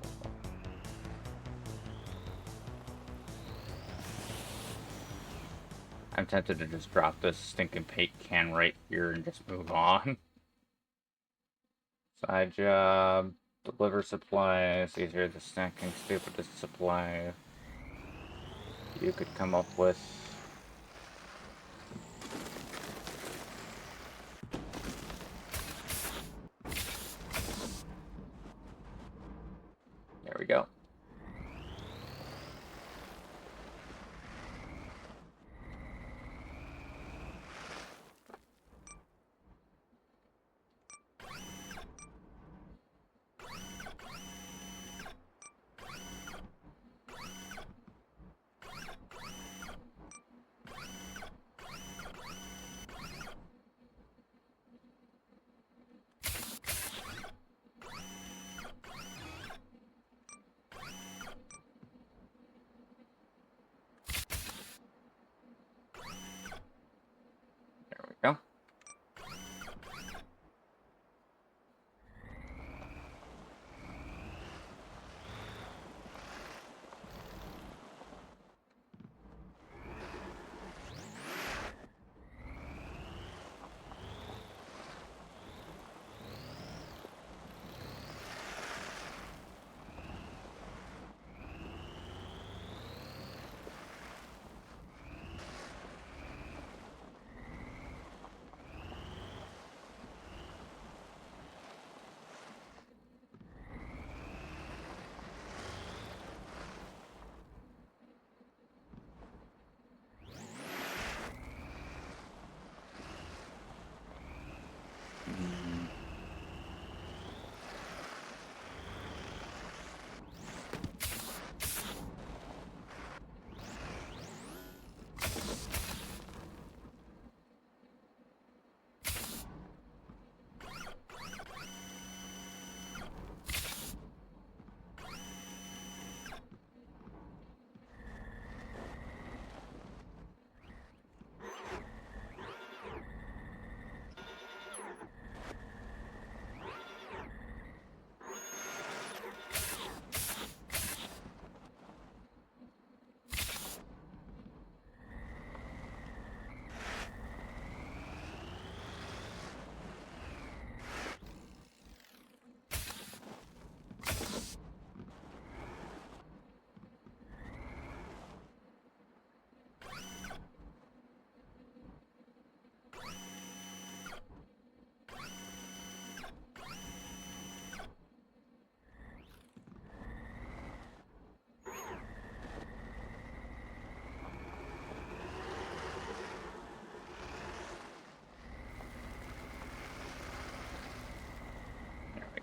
I'm tempted to just drop this stinking paint can right here and just move on. Side job, deliver supplies. These are the stinking stupidest supply you could come up with. There we go. There we go.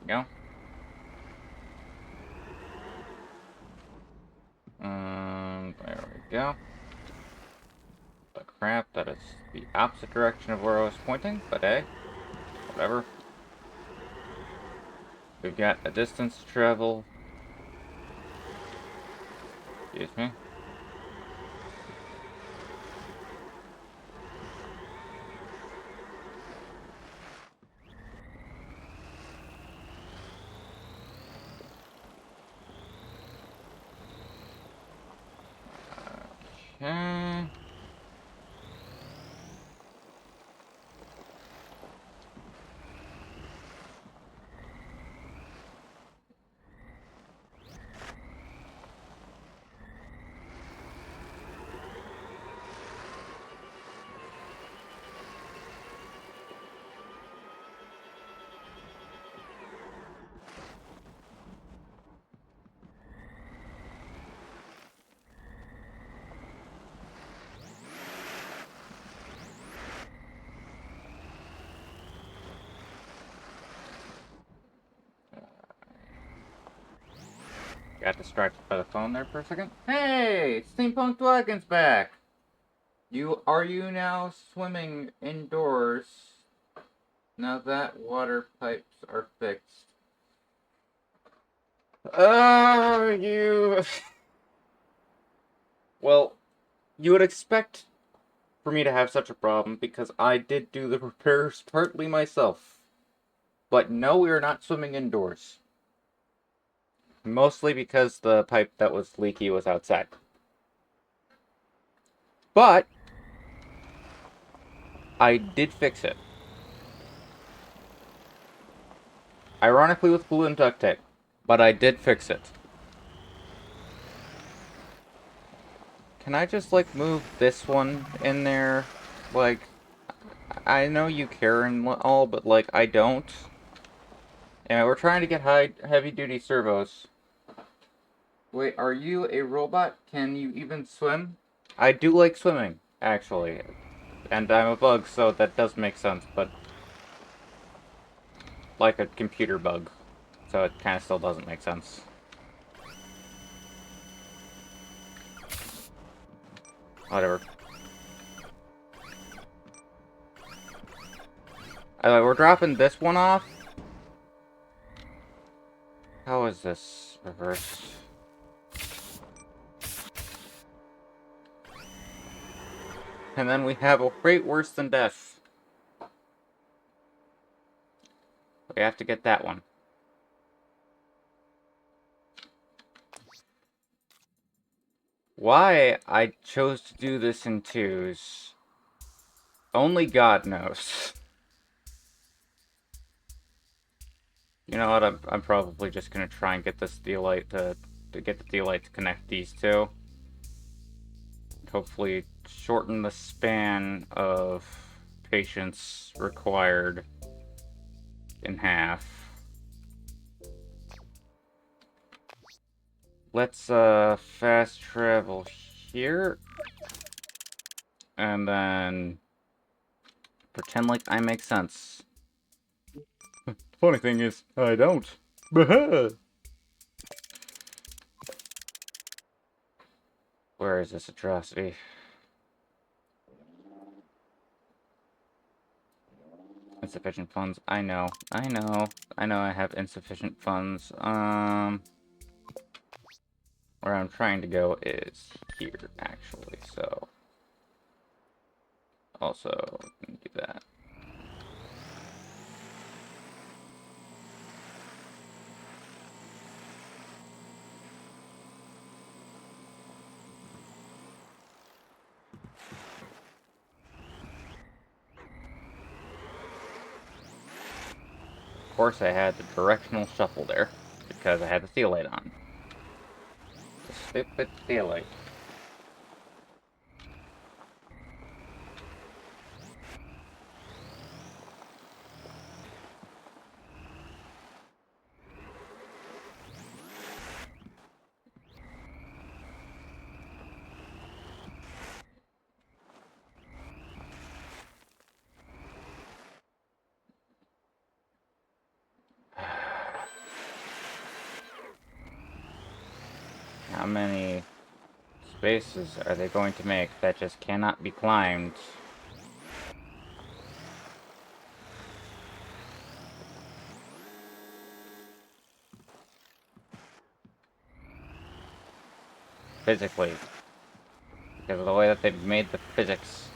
Go. There we go. The crap, that is the opposite direction of where I was pointing, but hey, whatever. We've got a distance to travel. Excuse me. Okay. Got distracted by the phone there for a second. Hey, Steampunk Wagon's back. Are you now swimming indoors? Now that water pipes are fixed. You. Well, you would expect for me to have such a problem because I did do the repairs partly myself. But no, we are not swimming indoors. Mostly because the pipe that was leaky was outside. But I did fix it. Ironically with glue and duct tape. But I did fix it. Can I just, like, move this one in there? Like, I know you care and all, but, like, I don't. And we're trying to get heavy-duty servos. Wait, are you a robot? Can you even swim? I do like swimming, actually. And I'm a bug, so that does make sense, but... like a computer bug. So it kind of still doesn't make sense. Whatever. We're dropping this one off. How is this reversed? And then we have a fate worse than death. We have to get that one. Why I chose to do this in twos, only God knows. You know what, I'm probably just gonna try and get this Theolite to get the Theolite to connect these two. Hopefully shorten the span of patience required in half. Let's fast travel here. And then pretend like I make sense. Funny thing is, I don't. Where is this atrocity? Insufficient funds. I know I have insufficient funds. Where I'm trying to go is here, actually, so... also, do that. Of course, I had the directional shuffle there, because I had the Theolite on. The stupid Theolite. How many spaces are they going to make that just cannot be climbed? Physically. Because of the way that they've made the physics.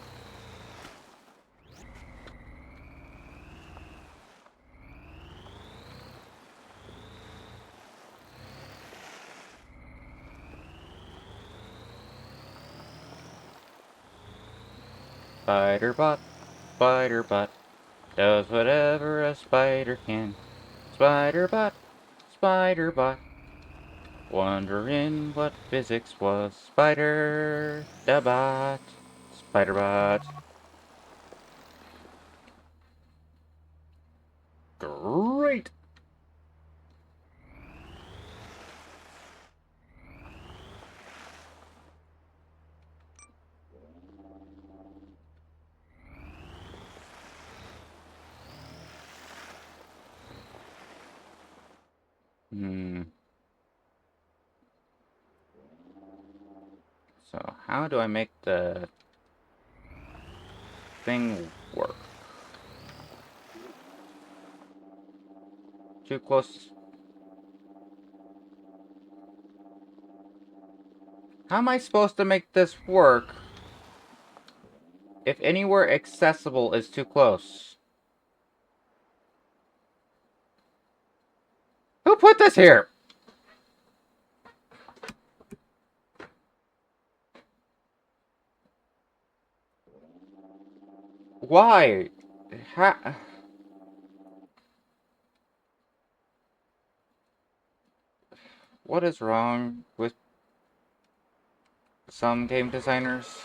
Spider-Bot, Spider-Bot, does whatever a spider can. Spider-Bot, Spider-Bot, wondering what physics was. Spider-Bot, Spider-Bot. Great! So, how do I make the thing work? Too close. How am I supposed to make this work if anywhere accessible is too close? Who put this here? Why? What is wrong with some game designers?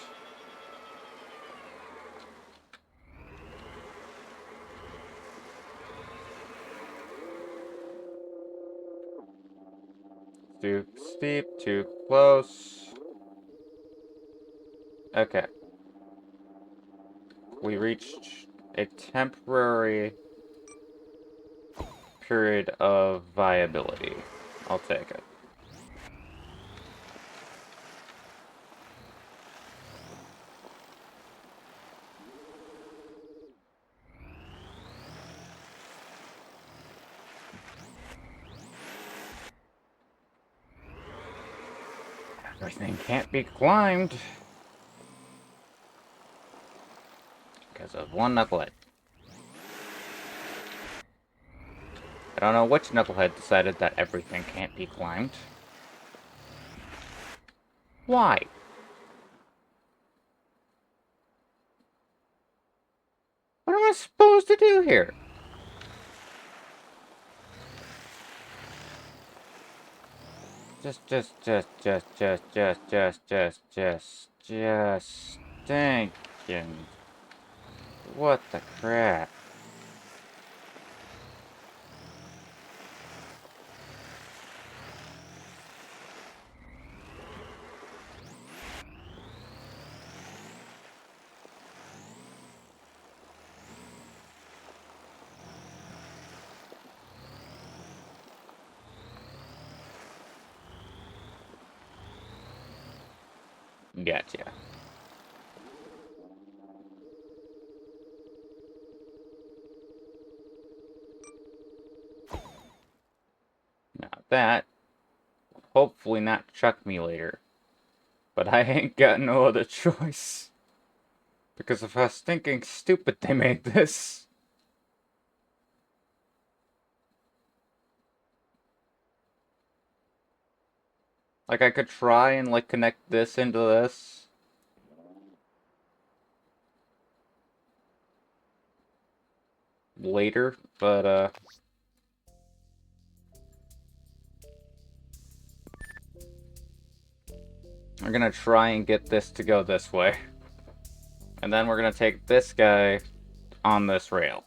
Too steep, too close. Okay. We reached a temporary period of viability. I'll take it. Everything can't be climbed because of one knucklehead. I don't know which knucklehead decided that everything can't be climbed. Why? What am I supposed to do here? Just thinking. What the crap? Gotcha. Now that, hopefully not chuck me later. But I ain't got no other choice. Because of how stinking stupid they made this. Like, I could try and, like, connect this into this. Later, but, we're gonna try and get this to go this way. And then we're gonna take this guy on this rail.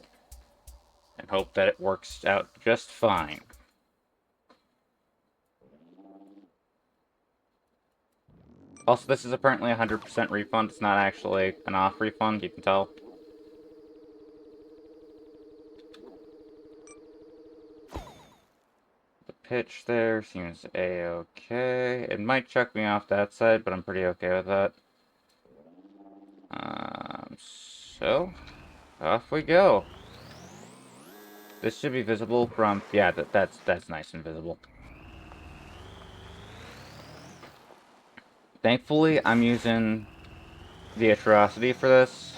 And hope that it works out just fine. Also, this is apparently a 100% refund. It's not actually an off refund, you can tell. The pitch there seems a-okay. It might chuck me off that side, but I'm pretty okay with that. So, off we go. This should be visible from... Yeah, that's nice and visible. Thankfully, I'm using the Atrocity for this,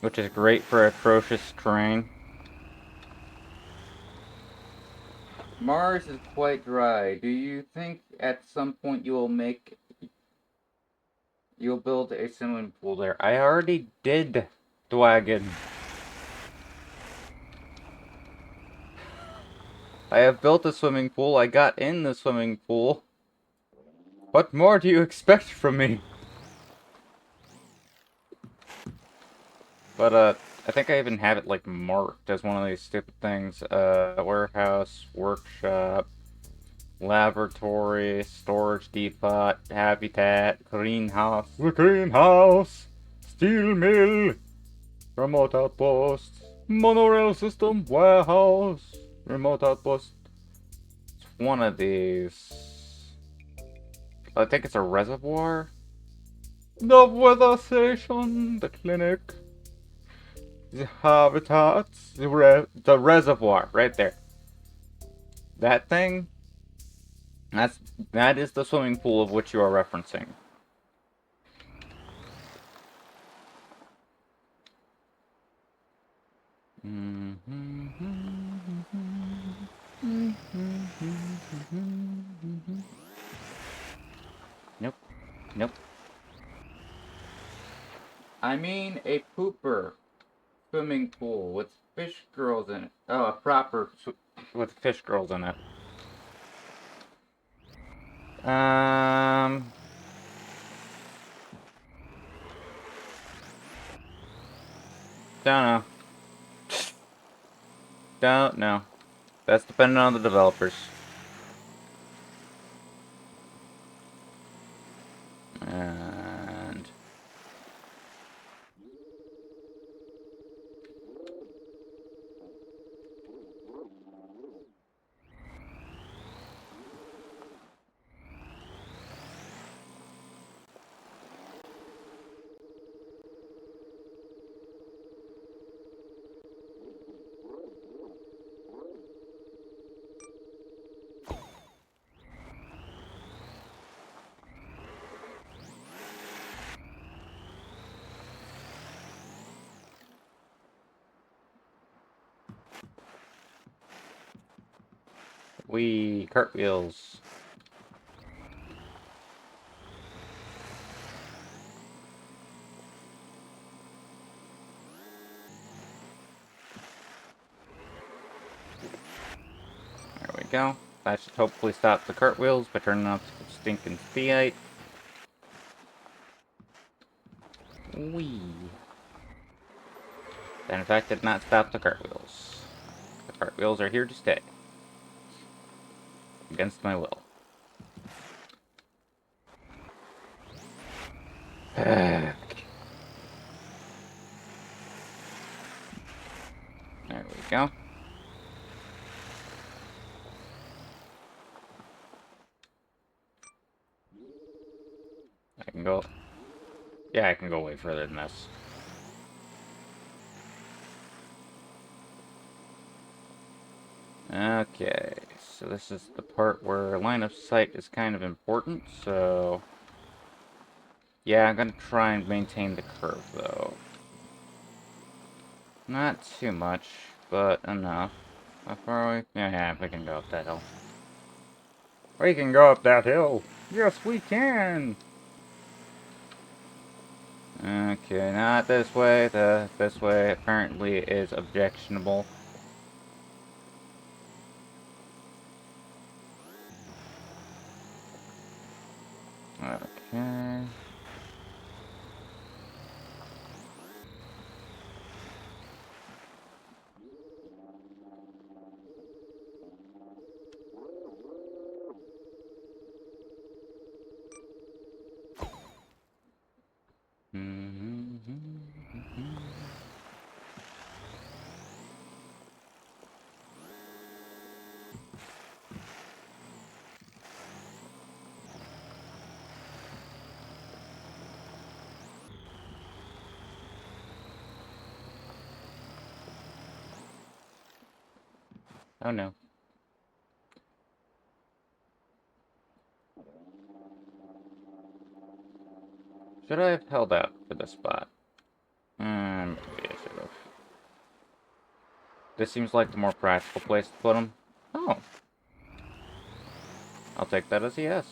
which is great for atrocious terrain. Mars is quite dry. Do you think at some point you will make You'll build a swimming pool there. I already did, Dwagon. I have built a swimming pool. I got in the swimming pool. What more do you expect from me? But, I think I even have it, like, marked as one of these stupid things. Warehouse, workshop, laboratory, storage depot, habitat, greenhouse. The greenhouse! Steel mill! Remote outpost! Monorail system, warehouse! Remote outpost. It's one of these. I think it's a reservoir. The weather station, the clinic, the habitats, the reservoir, right there. That thing, that is the swimming pool of which you are referencing. Nope. Nope. I mean a pooper swimming pool with fish girls in it. Oh, a proper with fish girls in it. Don't know. Don't know. That's dependent on the developers. And we cartwheels. There we go. That should hopefully stop the cartwheels by turning off the stinking speedite. Wee. That in fact did not stop the cartwheels. The cartwheels are here to stay. Against my will. There we go. I can go... Yeah, I can go way further than this. Okay, so this is the part where line of sight is kind of important, so... Yeah, I'm gonna try and maintain the curve, though. Not too much, but enough. How far are we? Yeah, we can go up that hill. We can go up that hill! Yes, we can! Okay, not this way. This way apparently is objectionable. Okay. Oh no. Should I have held out for this spot? Maybe I should have. This seems like the more practical place to put them. Oh. I'll take that as a yes.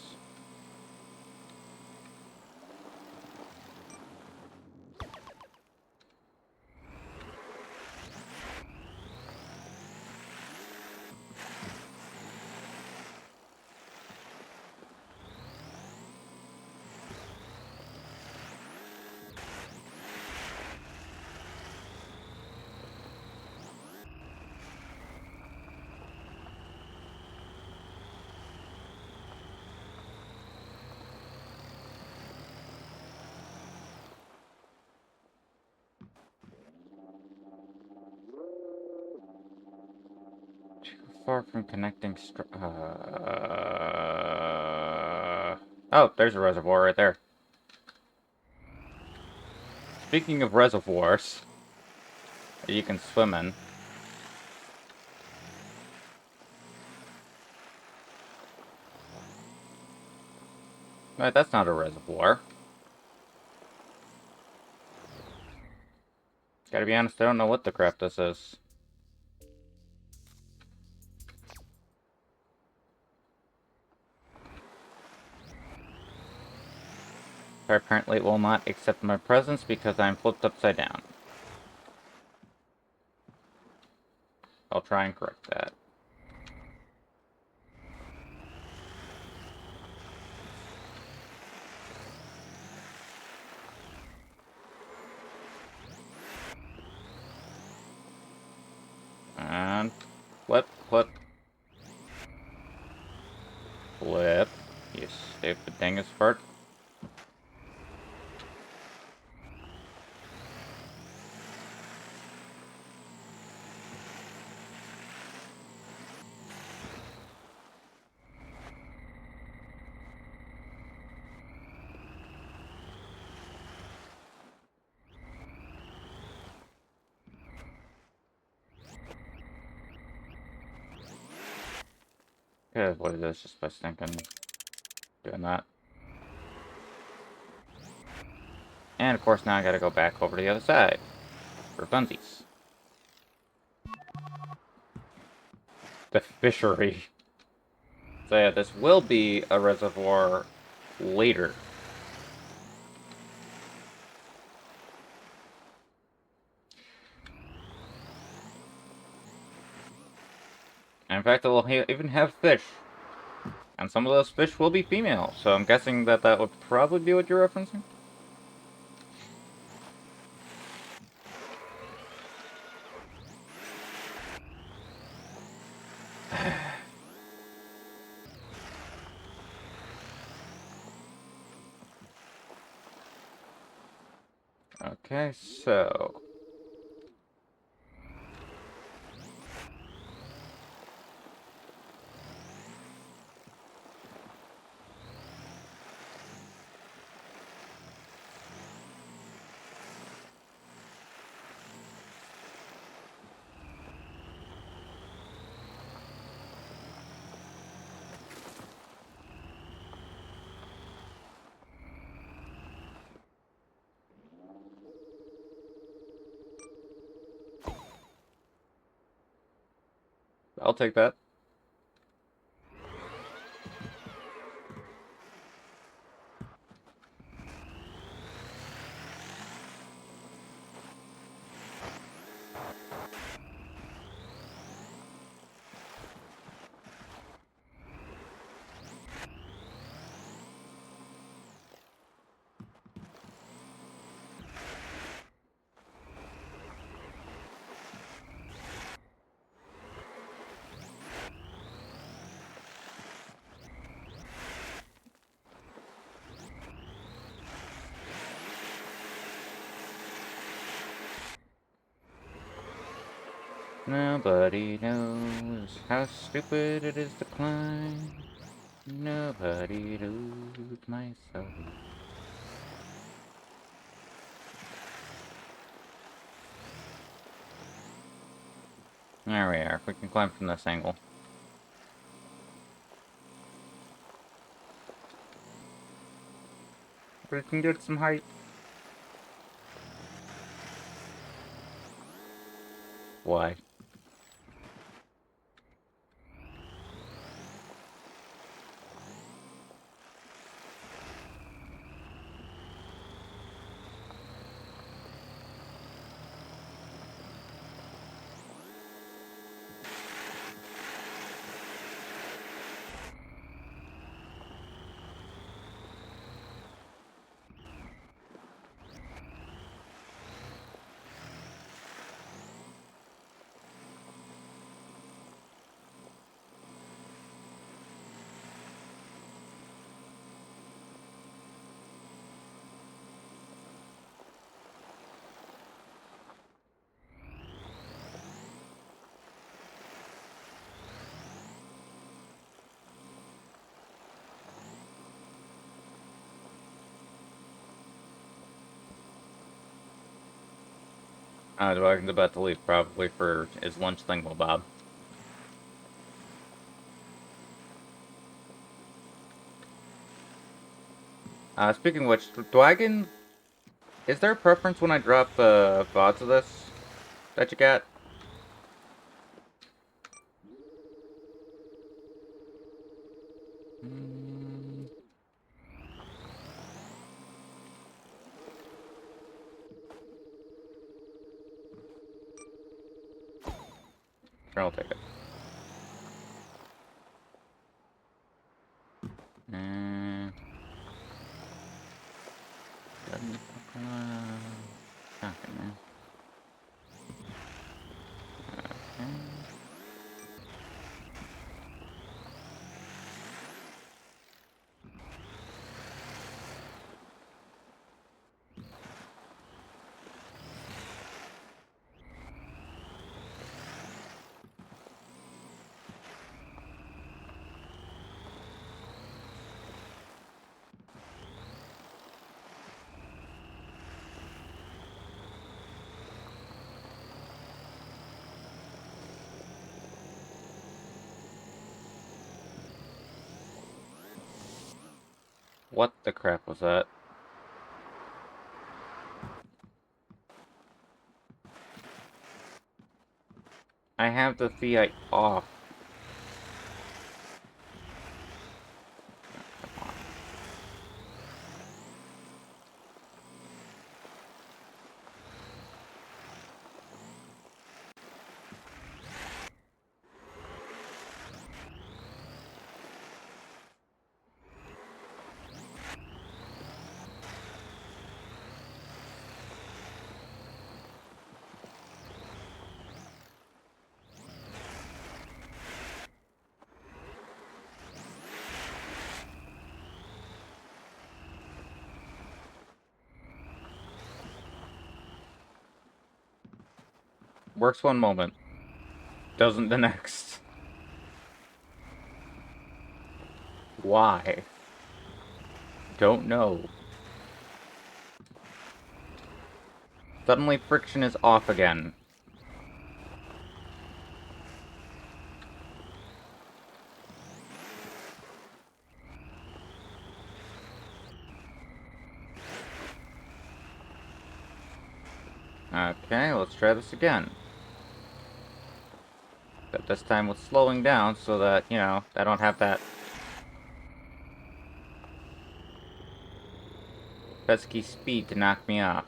far from connecting Oh, there's a reservoir right there. Speaking of reservoirs that you can swim in. Right, that's not a reservoir. Gotta be honest, I don't know what the crap this is. Apparently it will not accept my presence because I'm flipped upside down. I'll try and correct that. And flip, flip. Flip. You stupid dingus fart. Yeah, what it is just by thinking doing that. And of course now I gotta go back over to the other side. For funsies. The fishery. So yeah, this will be a reservoir later. And in fact, it will even have fish. And some of those fish will be female, so I'm guessing that that would probably be what you're referencing? Okay, so... I'll take that. Nobody knows how stupid it is to climb. Nobody knows myself. There we are. We can climb from this angle. We can get some height. Why? Dwagon's about to leave probably for his lunch thingamabob. Speaking of which, Dwagon, is there a preference when I drop VODs of this that you get? Mm, sure, I'll take it. Mm, okay, man. Okay. What the crap was that? I have the Fiat off. Come on. Works one moment, doesn't the next. Why? Don't know. Suddenly friction is off again. Okay, let's try this again. But this time with slowing down so that, you know, I don't have that pesky speed to knock me off.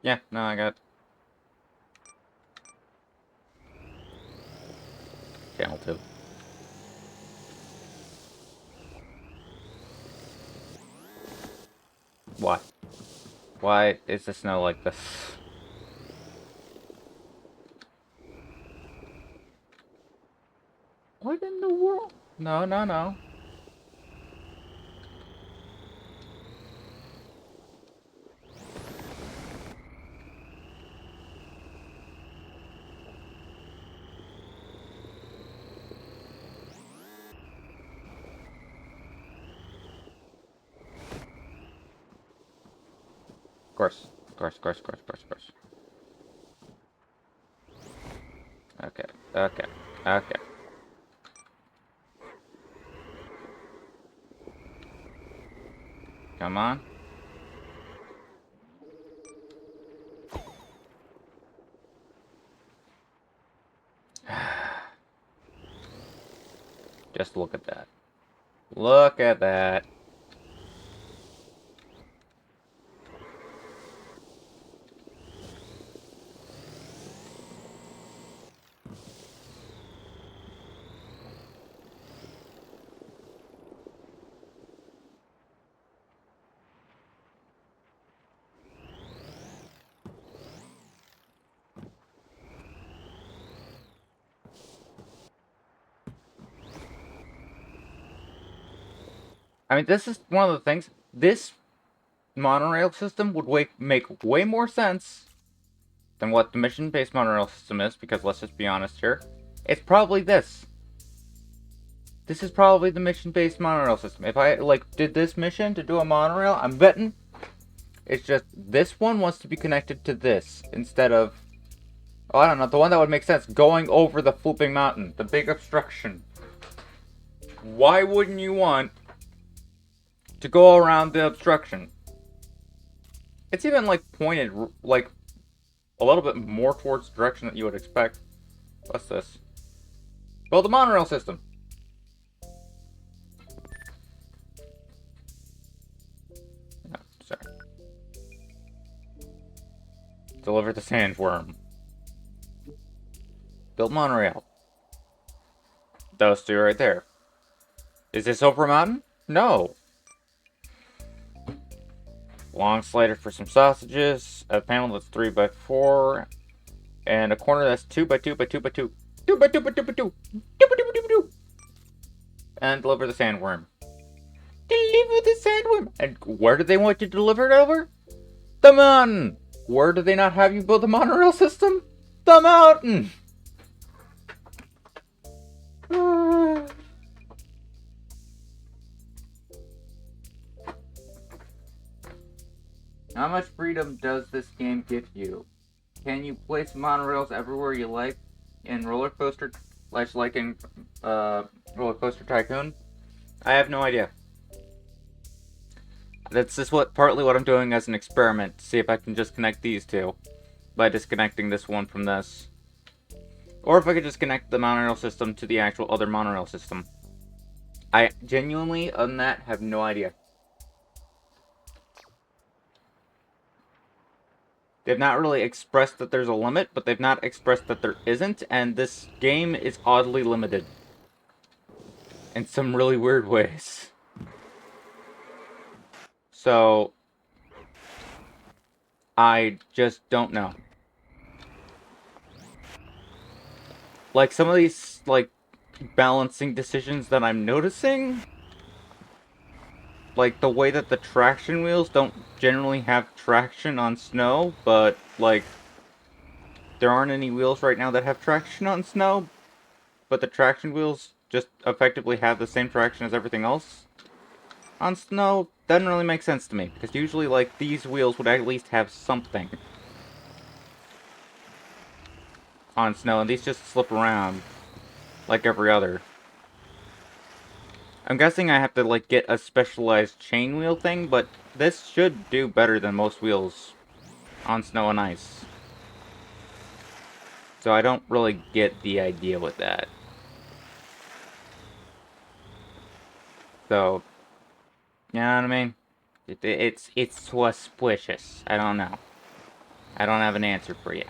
Yeah, no, I got channel 2. Why? Why is the snow like this? What in the world? No, no, no. Of course. Of course, of course, of course, of course, of course. Okay, okay, okay. Come on. Just look at that. Look at that. I mean, this is one of the things. This monorail system would make way more sense than what the mission-based monorail system is, because let's just be honest here, it's probably this. This is probably the mission-based monorail system. If I, like, did this mission to do a monorail, I'm betting it's just this one wants to be connected to this instead of, oh, I don't know, the one that would make sense, going over the Flooping Mountain, the big obstruction. Why wouldn't you want to go around the obstruction? It's even, like, pointed, like, a little bit more towards the direction that you would expect. What's this? Build a monorail system. No, sorry. Deliver the sandworm. Build monorail. Those two right there. Is this over a mountain? No. Long slider for some sausages. A panel that's 3x4. And a corner that's 2x2x2x2. 2x2x2x2. 2x2x2x2. And deliver the sandworm. Deliver the sandworm. And where do they want you to deliver it over? The mountain. Where do they not have you build a monorail system? The mountain. How much freedom does this game give you? Can you place monorails everywhere you like in Roller Coaster, like in Roller Coaster Tycoon? I have no idea. That's just partly what I'm doing as an experiment, to see if I can just connect these two by disconnecting this one from this. Or if I could just connect the monorail system to the actual other monorail system. I genuinely, on that, have no idea. They've not really expressed that there's a limit, but they've not expressed that there isn't, and this game is oddly limited. In some really weird ways. So, I just don't know. Like, some of these, like, balancing decisions that I'm noticing, like, the way that the traction wheels don't generally have traction on snow, but, like, there aren't any wheels right now that have traction on snow, but the traction wheels just effectively have the same traction as everything else on snow, doesn't really make sense to me, because usually, like, these wheels would at least have something on snow, and these just slip around like every other. I'm guessing I have to, like, get a specialized chain wheel thing, but this should do better than most wheels on snow and ice. So I don't really get the idea with that. So, you know what I mean? It's suspicious. I don't know. I don't have an answer for you.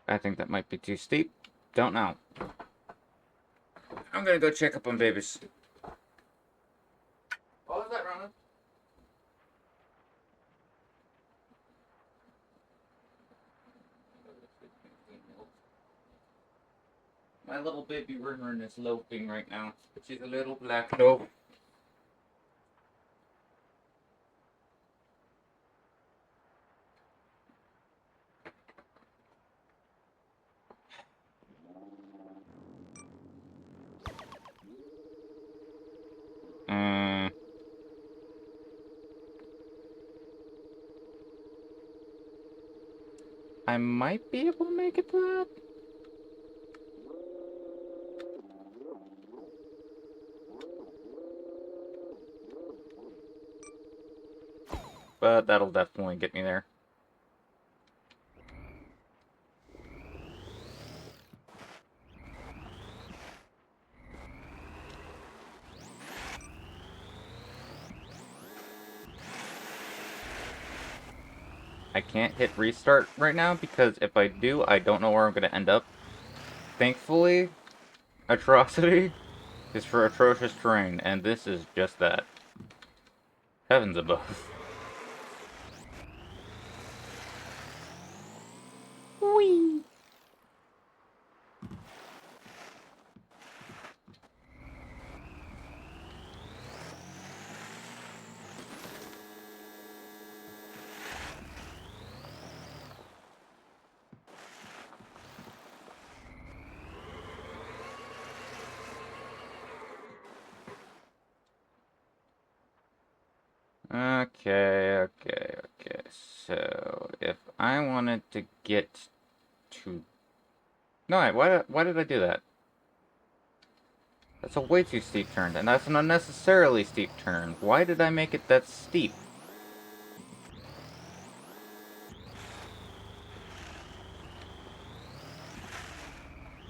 I think that might be too steep. Don't know. I'm gonna go check up on babies. What was that, Ronan? My little baby Rin is loping right now. She's a little black lope. I might be able to make it to that. But that'll definitely get me there. I can't hit restart right now because if I do, I don't know where I'm going to end up. Thankfully, Atrocity is for atrocious terrain, and this is just that. Heavens above. Whee! Okay. So, if I wanted to get to... No, wait, why did I do that? That's a way too steep turn, and that's an unnecessarily steep turn. Why did I make it that steep?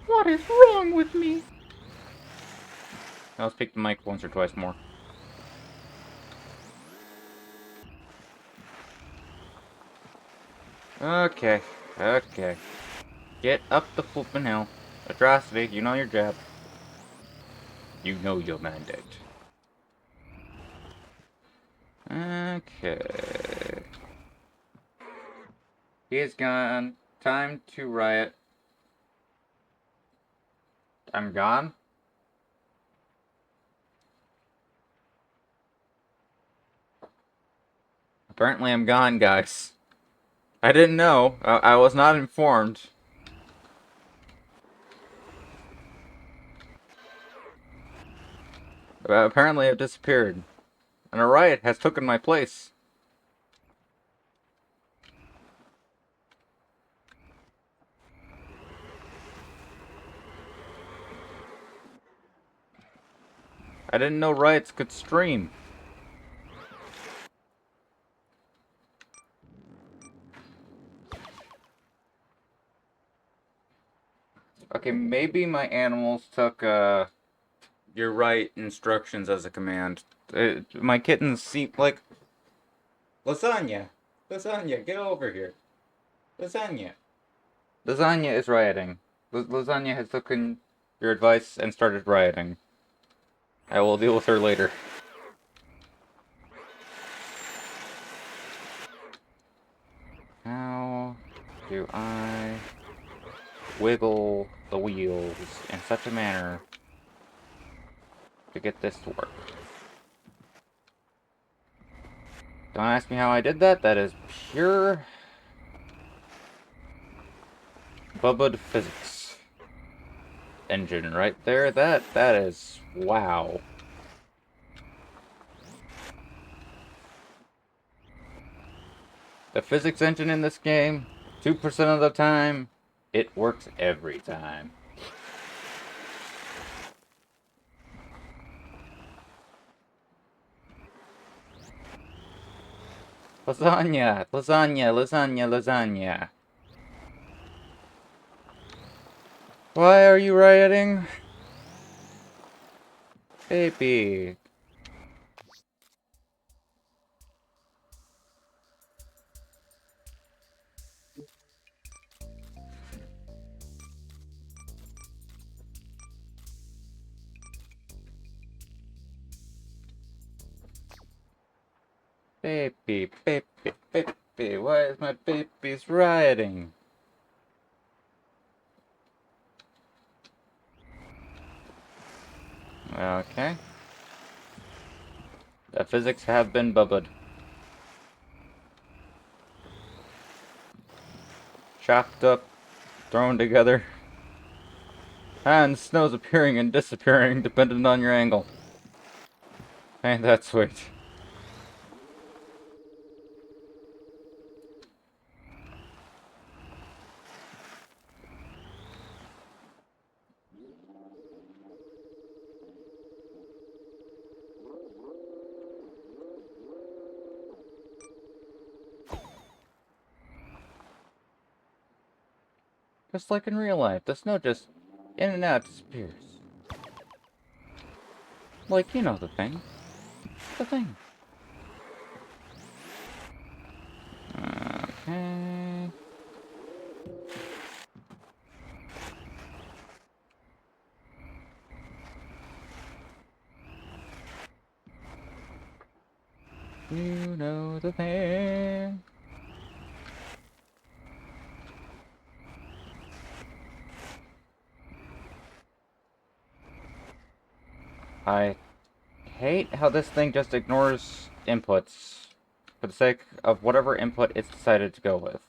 What is wrong with me? I'll speak the mic once or twice more. Okay. Get up the flippin' hill. Atrocity, you know your job. You know your mandate. Okay. He is gone. Time to riot. I'm gone? Apparently I'm gone, guys. I didn't know. I was not informed. Apparently I've disappeared. And a riot has taken my place. I didn't know riots could stream. Okay, maybe my animals took, your right instructions as a command. My kittens seem like... Lasagna! Lasagna, get over here. Lasagna. Lasagna is rioting. Lasagna has taken your advice and started rioting. I will deal with her later. How do I wiggle the wheels in such a manner to get this to work? Don't ask me how I did that. That is pure Bubba physics engine right there. That is wow. The physics engine in this game, 2% of the time, it works every time. Lasagna, lasagna, lasagna, lasagna. Why are you rioting? Baby. Baby, why is my baby's rioting? Okay. The physics have been bubbled. Chopped up, thrown together. And snow's appearing and disappearing depending on your angle. Ain't that sweet. Just like in real life, the snow just in and out disappears. Like, you know the thing. The thing. Okay. You know the thing. I hate how this thing just ignores inputs for the sake of whatever input it's decided to go with.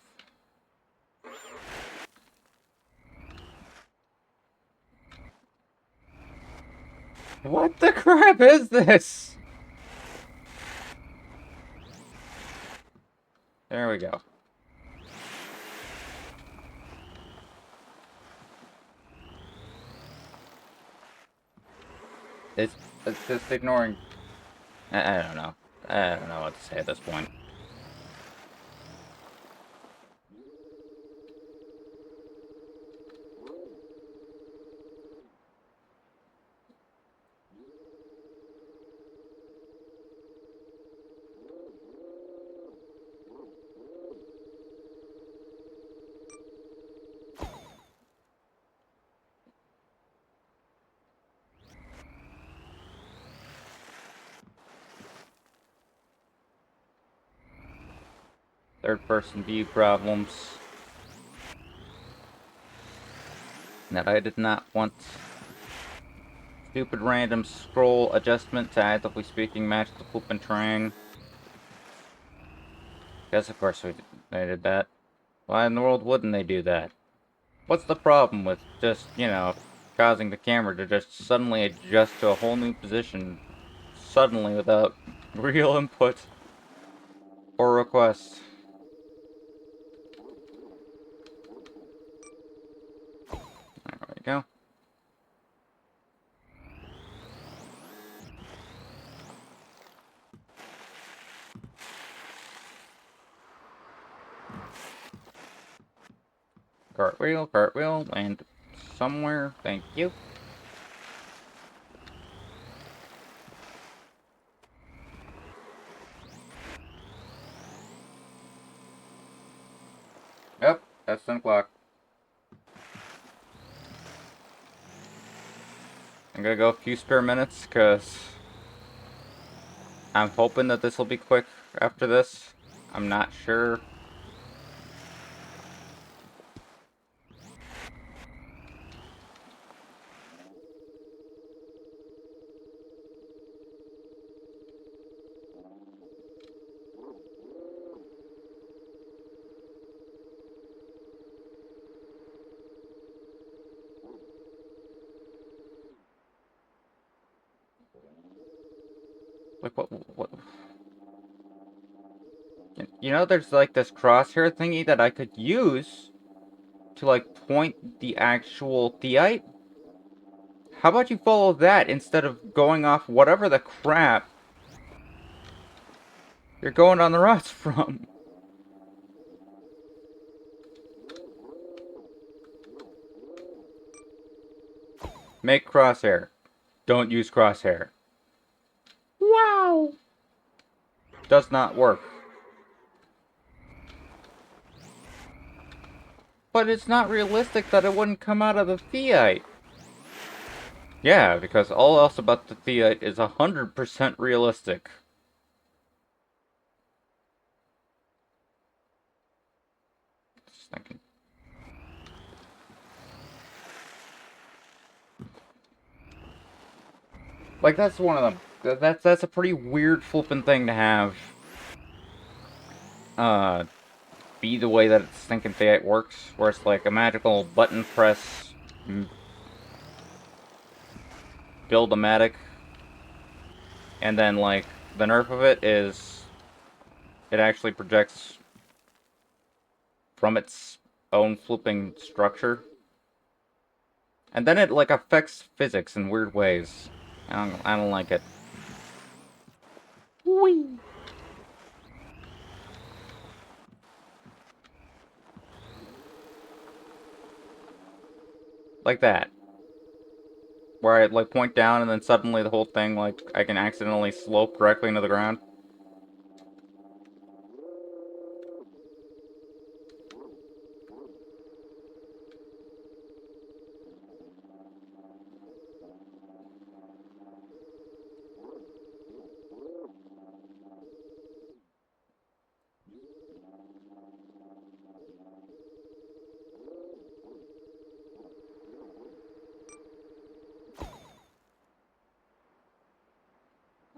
What the crap is this? There we go. It's just ignoring... I don't know. I don't know what to say at this point. Third-person view problems that I did not want. Stupid random scroll adjustment to actively speaking match the poop and trang. Yes, of course they did that. Why in the world wouldn't they do that? What's the problem with just, you know, causing the camera to just suddenly adjust to a whole new position suddenly without real input or request? There we go. Cartwheel, cartwheel, land somewhere. Thank you. Yep, that's 10 o'clock. I'm gonna go a few spare minutes, because I'm hoping that this will be quick after this. I'm not sure. Like, what? You know, there's like this crosshair thingy that I could use to like point the actual theite. How about you follow that instead of going off whatever the crap you're going on the routes from? Make crosshair. Don't use crosshair. Wow. Does not work. But it's not realistic that it wouldn't come out of the theite. Yeah, because all else about the theite is 100% realistic. Just thinking. Like, that's one of them. That's a pretty weird flippin' thing to have. Be the way that it's thinking theite works, where it's like a magical button press, build-o-matic, and then like the nerf of it is it actually projects from its own flipping structure, and then it like affects physics in weird ways. I don't like it. Whee! Like that. Where I like point down and then suddenly the whole thing like I can accidentally slope directly into the ground.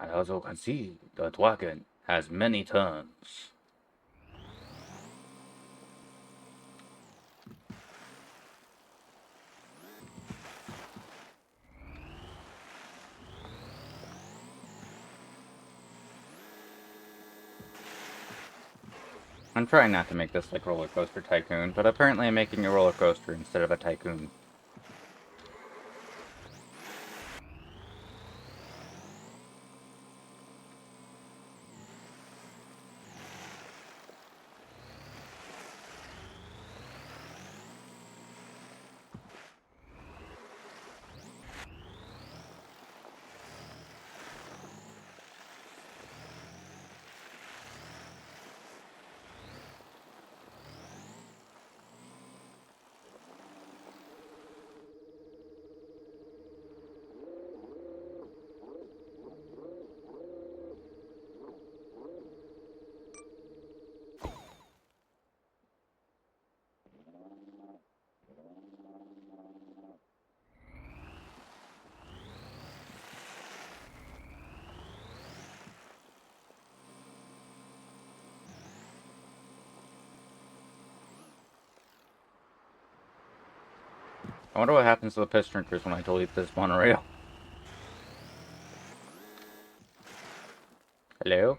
I also can see the dragon has many turns. I'm trying not to make this like Roller Coaster Tycoon, but apparently I'm making a roller coaster instead of a tycoon. I wonder what happens to the piss drinkers when I delete this monorail. Hello?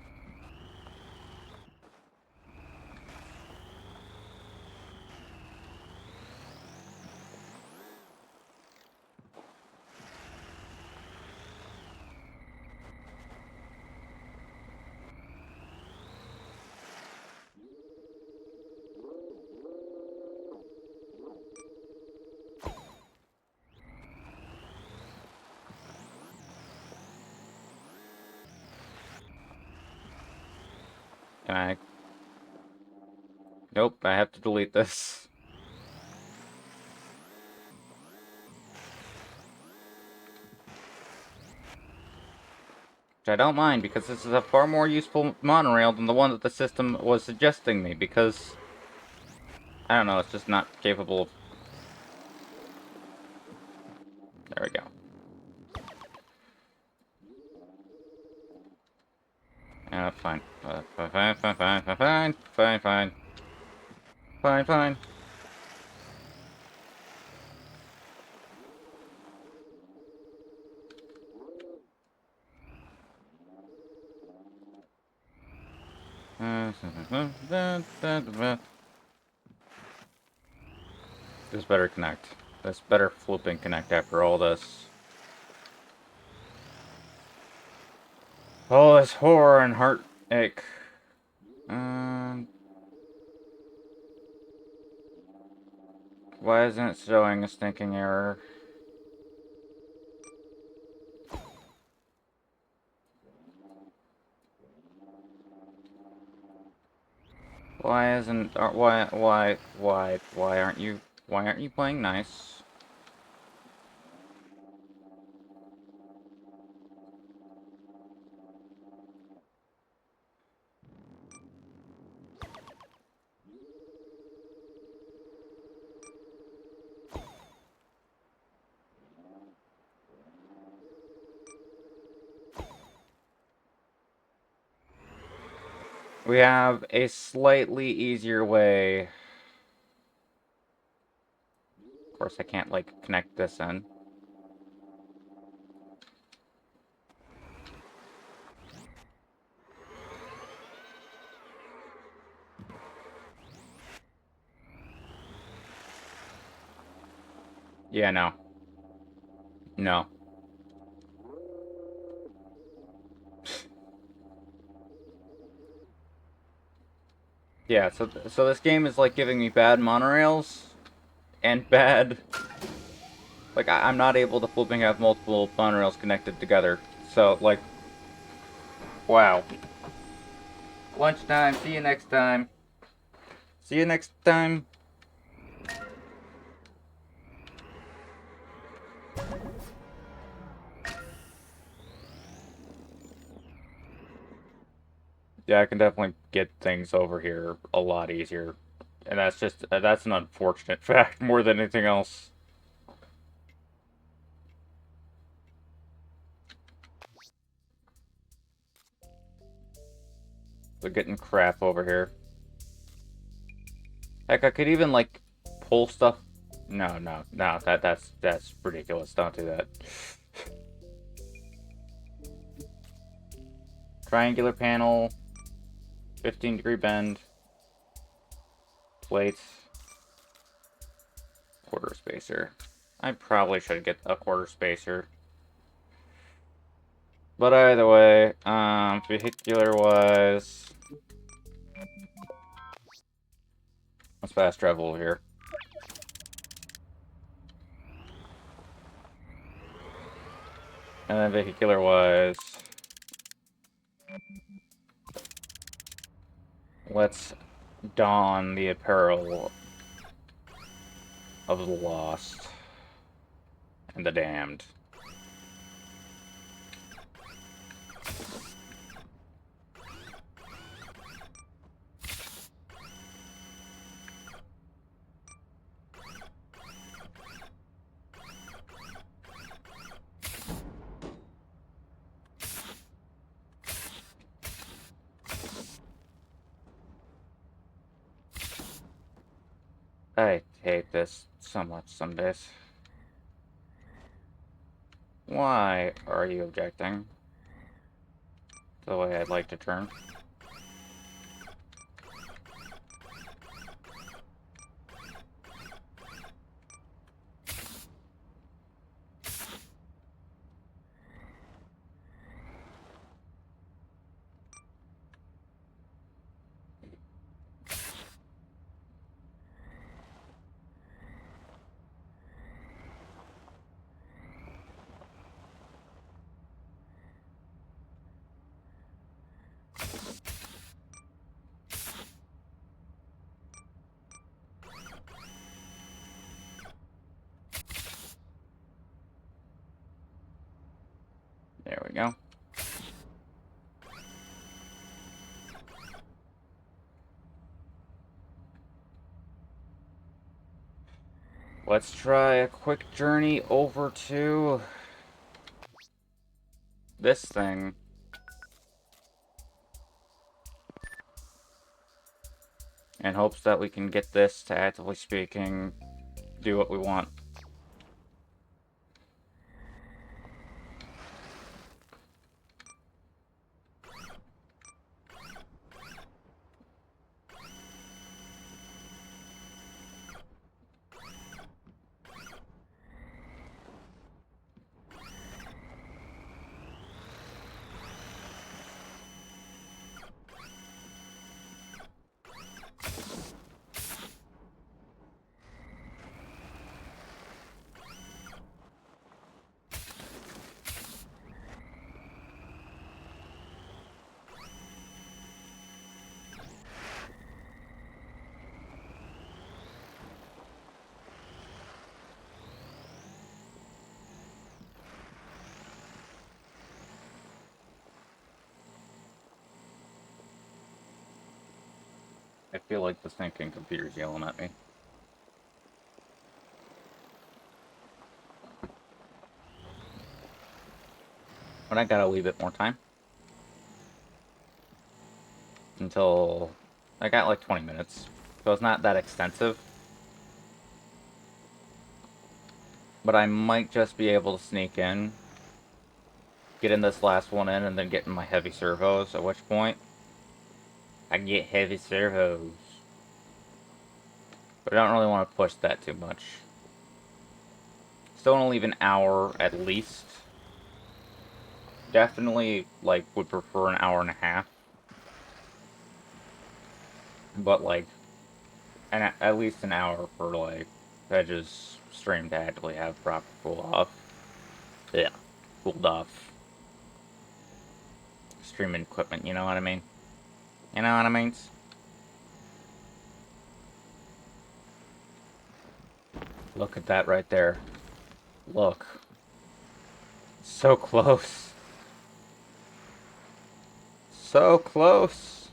Can I? Nope, I have to delete this. Which I don't mind, because this is a far more useful monorail than the one that the system was suggesting me, because... I don't know, it's just not capable of... There we go. Yeah, fine. Fine. Fine. This better connect. This better flipping connect after all this. All this horror and heartache. Why isn't it showing a stinking error? Why isn't why aren't you playing nice? We have a slightly easier way. Of course, I can't like connect this in. Yeah, no. No. Yeah, so this game is like giving me bad monorails and bad like I'm not able to flipping have multiple monorails connected together. So like wow. Lunchtime, see you next time. See you next time. Yeah, I can definitely get things over here a lot easier. And that's just, that's an unfortunate fact more than anything else. They're getting crap over here. Heck, I could even, like, pull stuff. No, that's ridiculous. Don't do that. Triangular panel. 15-degree bend. Plates. Quarter spacer. I probably should get a quarter spacer. But either way, vehicular-wise... Let's fast travel here. And then vehicular-wise... Let's don the apparel of the lost and the damned. I hate this so much some days. Why are you objecting to the way I'd like to turn? There we go. Let's try a quick journey over to this thing. In hopes that we can get this to, actively speaking, do what we want. I feel like the thinking computer's yelling at me. But I got a wee bit more time. Until... I got like 20 minutes. So it's not that extensive. But I might just be able to sneak in. Get in this last one in and then get in my heavy servos. At which point, I can get heavy servos. But I don't really want to push that too much. Still want to leave an hour at least. Definitely, like, would prefer an hour and a half. But, like, at least an hour for, like, Edge's stream to actually have proper cool off. Yeah, cooled off. Streaming equipment, you know what I mean? You know what I mean? Look at that right there. Look. So close. So close.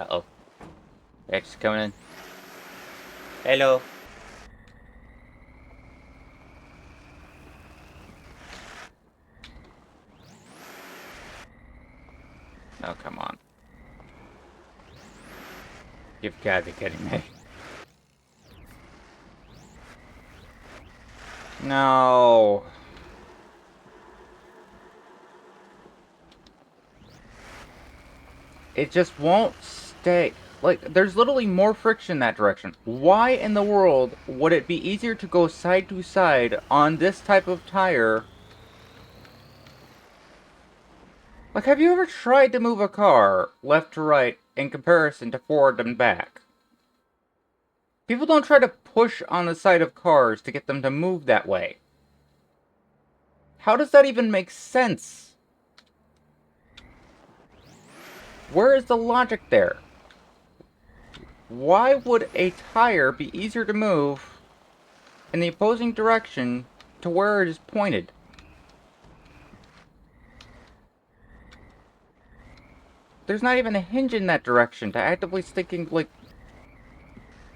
Uh-oh. X coming in. Hello. Oh, come on. You've got to be kidding me. No. It just won't stay. Like, there's literally more friction that direction. Why in the world would it be easier to go side to side on this type of tire? Like, have you ever tried to move a car left to right in comparison to forward and back? People don't try to push on the side of cars to get them to move that way. How does that even make sense? Where is the logic there? Why would a tire be easier to move in the opposing direction to where it is pointed? There's not even a hinge in that direction to actively sticking, like,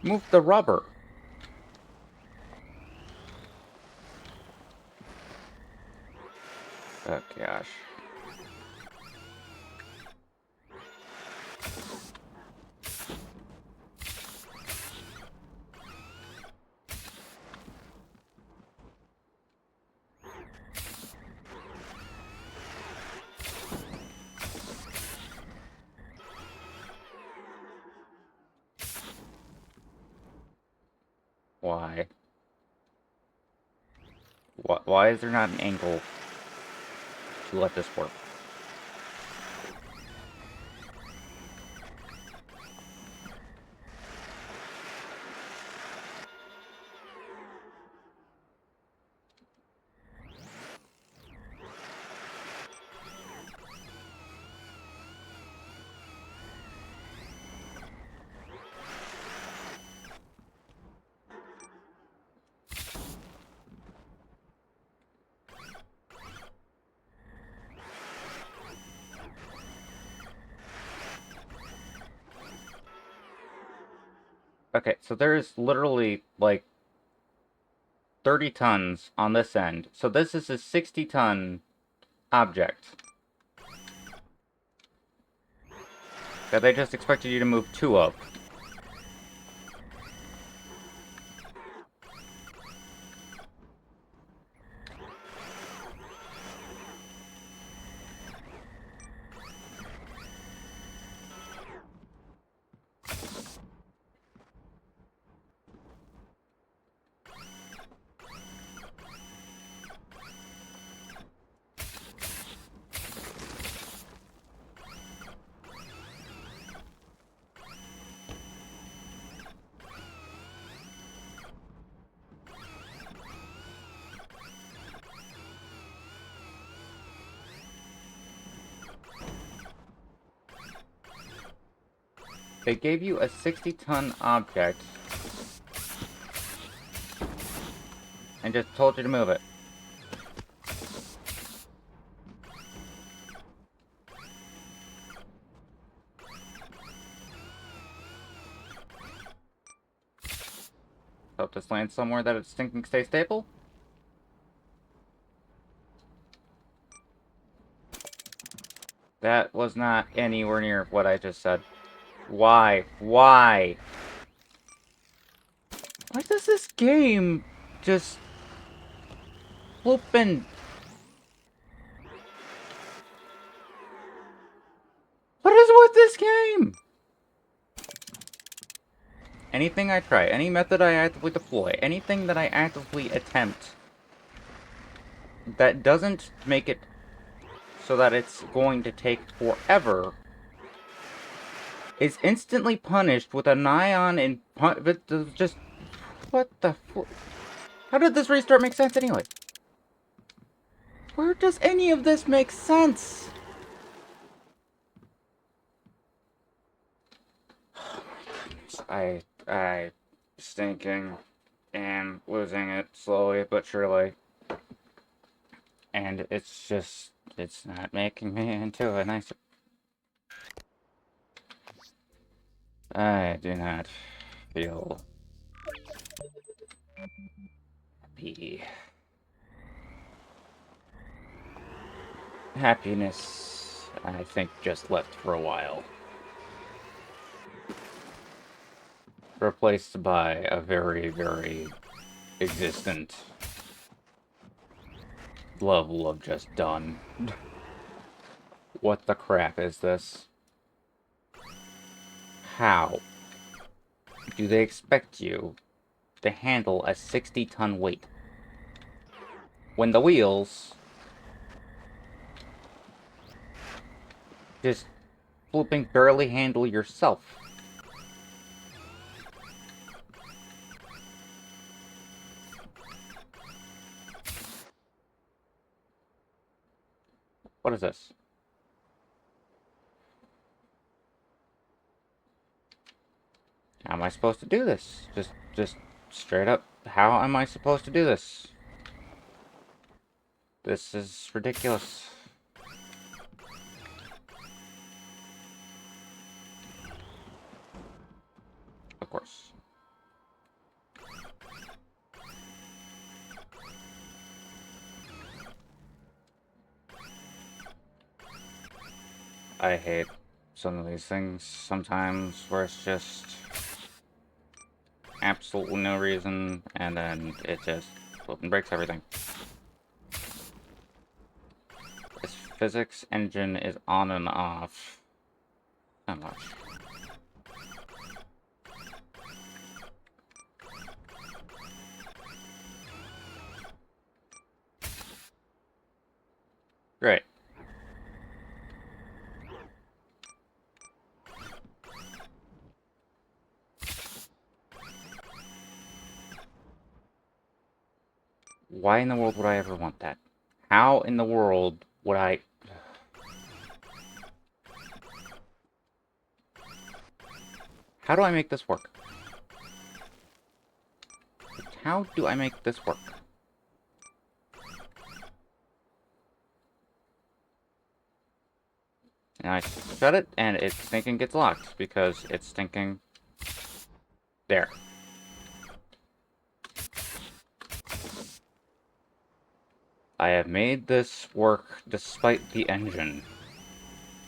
move the rubber. Oh, gosh. Why? Why is there not an angle to let this work? Okay, so there's literally, like, 30 tons on this end. So this is a 60-ton object that they just expected you to move 2 of. They gave you a 60-ton object and just told you to move it. Hope this lands somewhere that it's stinking stay stable. That was not anywhere near what I just said. Why? Why? Why does this game just floop and... What is with this game? Anything I try, any method I actively deploy, anything that I actively attempt that doesn't make it so that it's going to take forever is instantly punished with an ion and just... What the How did this restart make sense anyway? Where does any of this make sense? Oh my goodness. I stinking am losing it slowly but surely. And it's just, it's not making me into a nicer... I do not feel happy. Happiness, I think, just left for a while. Replaced by a very, very existent level of just done. What the crap is this? How do they expect you to handle a 60-ton weight when the wheels just flipping barely handle yourself? What is this? How am I supposed to do this? Just straight up, how am I supposed to do this? This is ridiculous. Of course. I hate some of these things sometimes where it's just absolutely no reason, and then it just flipping breaks everything. This physics engine is on and off. Not much. Great. Why in the world would I ever want that? How in the world would I... How do I make this work? How do I make this work? And I shut it, and it stinking gets locked, because it's stinking... There. I have made this work despite the engine.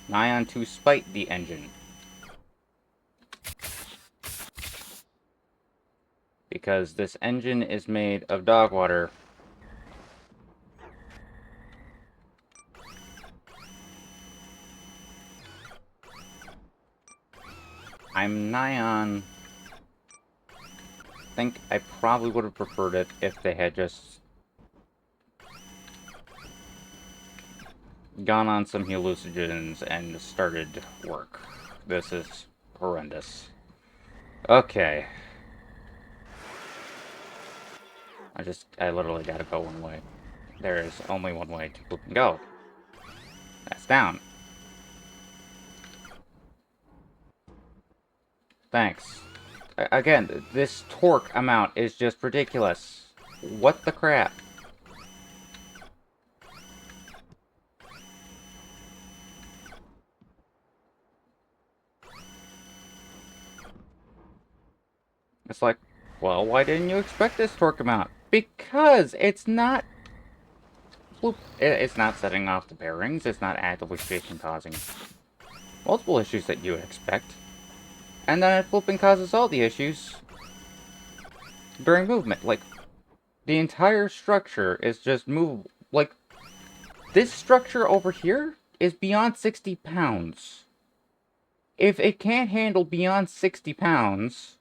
Nigh on to spite the engine. Because this engine is made of dog water. I'm nigh on... I think I probably would have preferred it if they had just gone on some hallucinogens and started work. This is horrendous. Okay. I literally gotta go one way. There is only one way to go. That's down. Thanks. Again, this torque amount is just ridiculous. What the crap? It's like, well, why didn't you expect this torque amount? Because it's not... It's not setting off the bearings. It's not actively shaking, causing multiple issues that you would expect. And then it flipping causes all the issues during movement. Like, the entire structure is just movable. Like, this structure over here is beyond 60 pounds. If it can't handle beyond 60 pounds,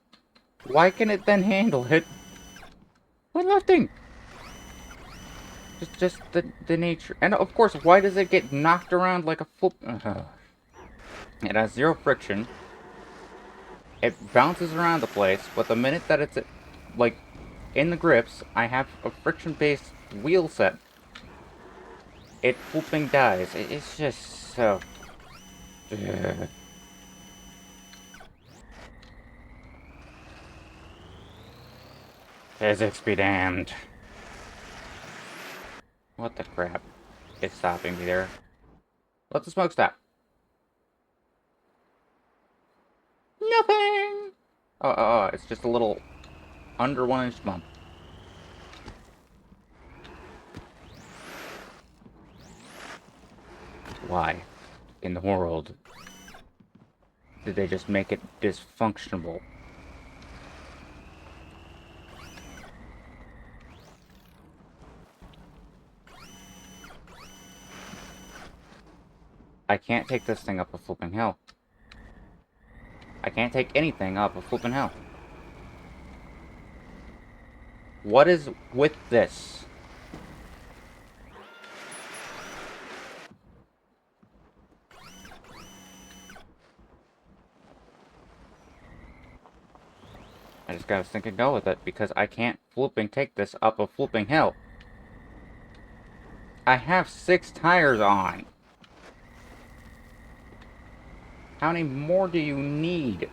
why can it then handle it with lifting? Just the nature. And of course, why does it get knocked around like a flip? It has zero friction. It bounces around the place, but the minute that it's, like, in the grips, I have a friction-based wheel set. It flipping dies. It's just so... Ugh. Physics be damned. What the crap? It's stopping me there. Let the smoke stop. Nothing! It's just a little under 1 inch bump. Why in the world did they just make it dysfunctional? I can't take this thing up a flipping hill. I can't take anything up a flipping hill. What is with this? I just gotta think and go with it, because I can't flipping take this up a flipping hill. I have 6 tires on. How many more do you need?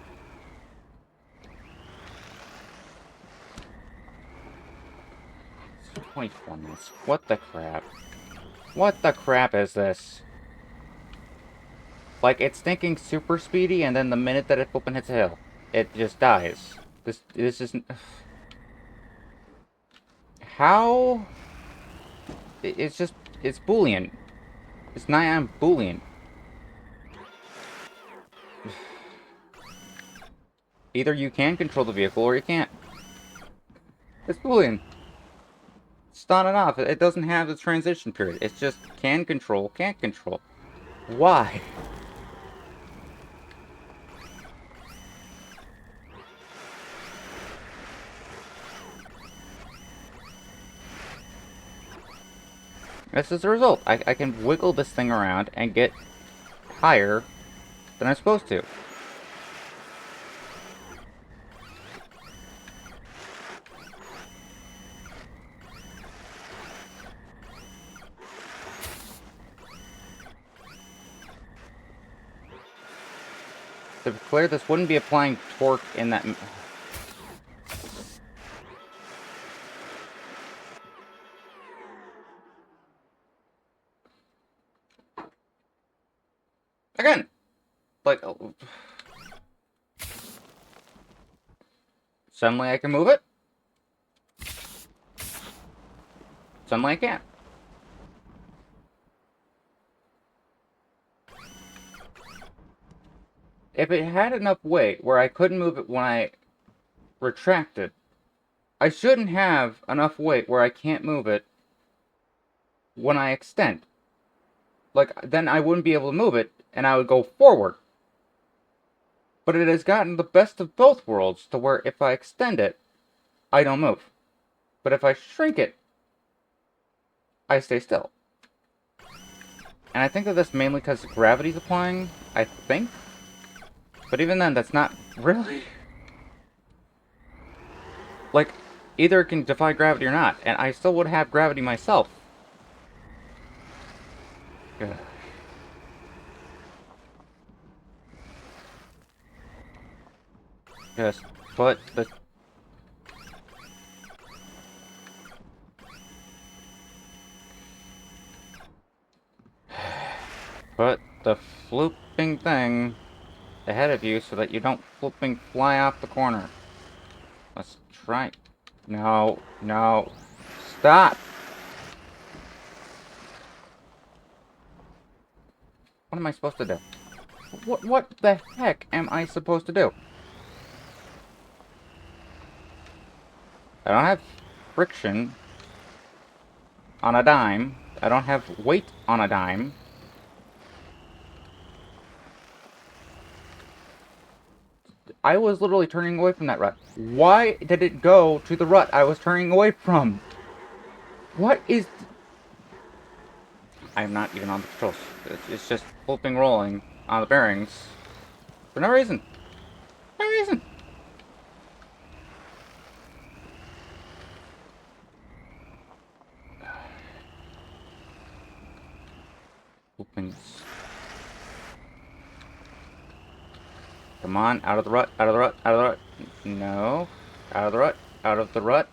It's 24 minutes. What the crap? What the crap is this? Like, it's thinking super speedy, and then the minute that it flipping hits a hill, it just dies. This isn't... How? It's just... It's Boolean. It's Nyan Boolean. Either you can control the vehicle, or you can't. It's Boolean. It's on and off. It doesn't have the transition period. It's just can control, can't control. Why? This is the result. I can wiggle this thing around and get higher than I'm supposed to. To be clear, this wouldn't be applying torque in that... Again! Like... Suddenly I can move it. Suddenly I can't. If it had enough weight where I couldn't move it when I retracted, I shouldn't have enough weight where I can't move it when I extend. Like, then I wouldn't be able to move it, and I would go forward. But it has gotten the best of both worlds to where if I extend it, I don't move. But if I shrink it, I stay still. And I think that that's mainly because gravity's applying, I think. But even then, that's not really... Like, either it can defy gravity or not, and I still would have gravity myself. Ugh. Just put the... Put the flooping thing ahead of you so that you don't flooping fly off the corner. Let's try... No, no. Stop! What am I supposed to do? What the heck am I supposed to do? I don't have friction on a dime. I don't have weight on a dime. I was literally turning away from that rut. Why did it go to the rut I was turning away from? What is... I'm not even on the controls. It's just flipping rolling on the bearings. For no reason. No reason. Flipping... Come on, out of the rut, out of the rut, out of the rut. No. Out of the rut, out of the rut.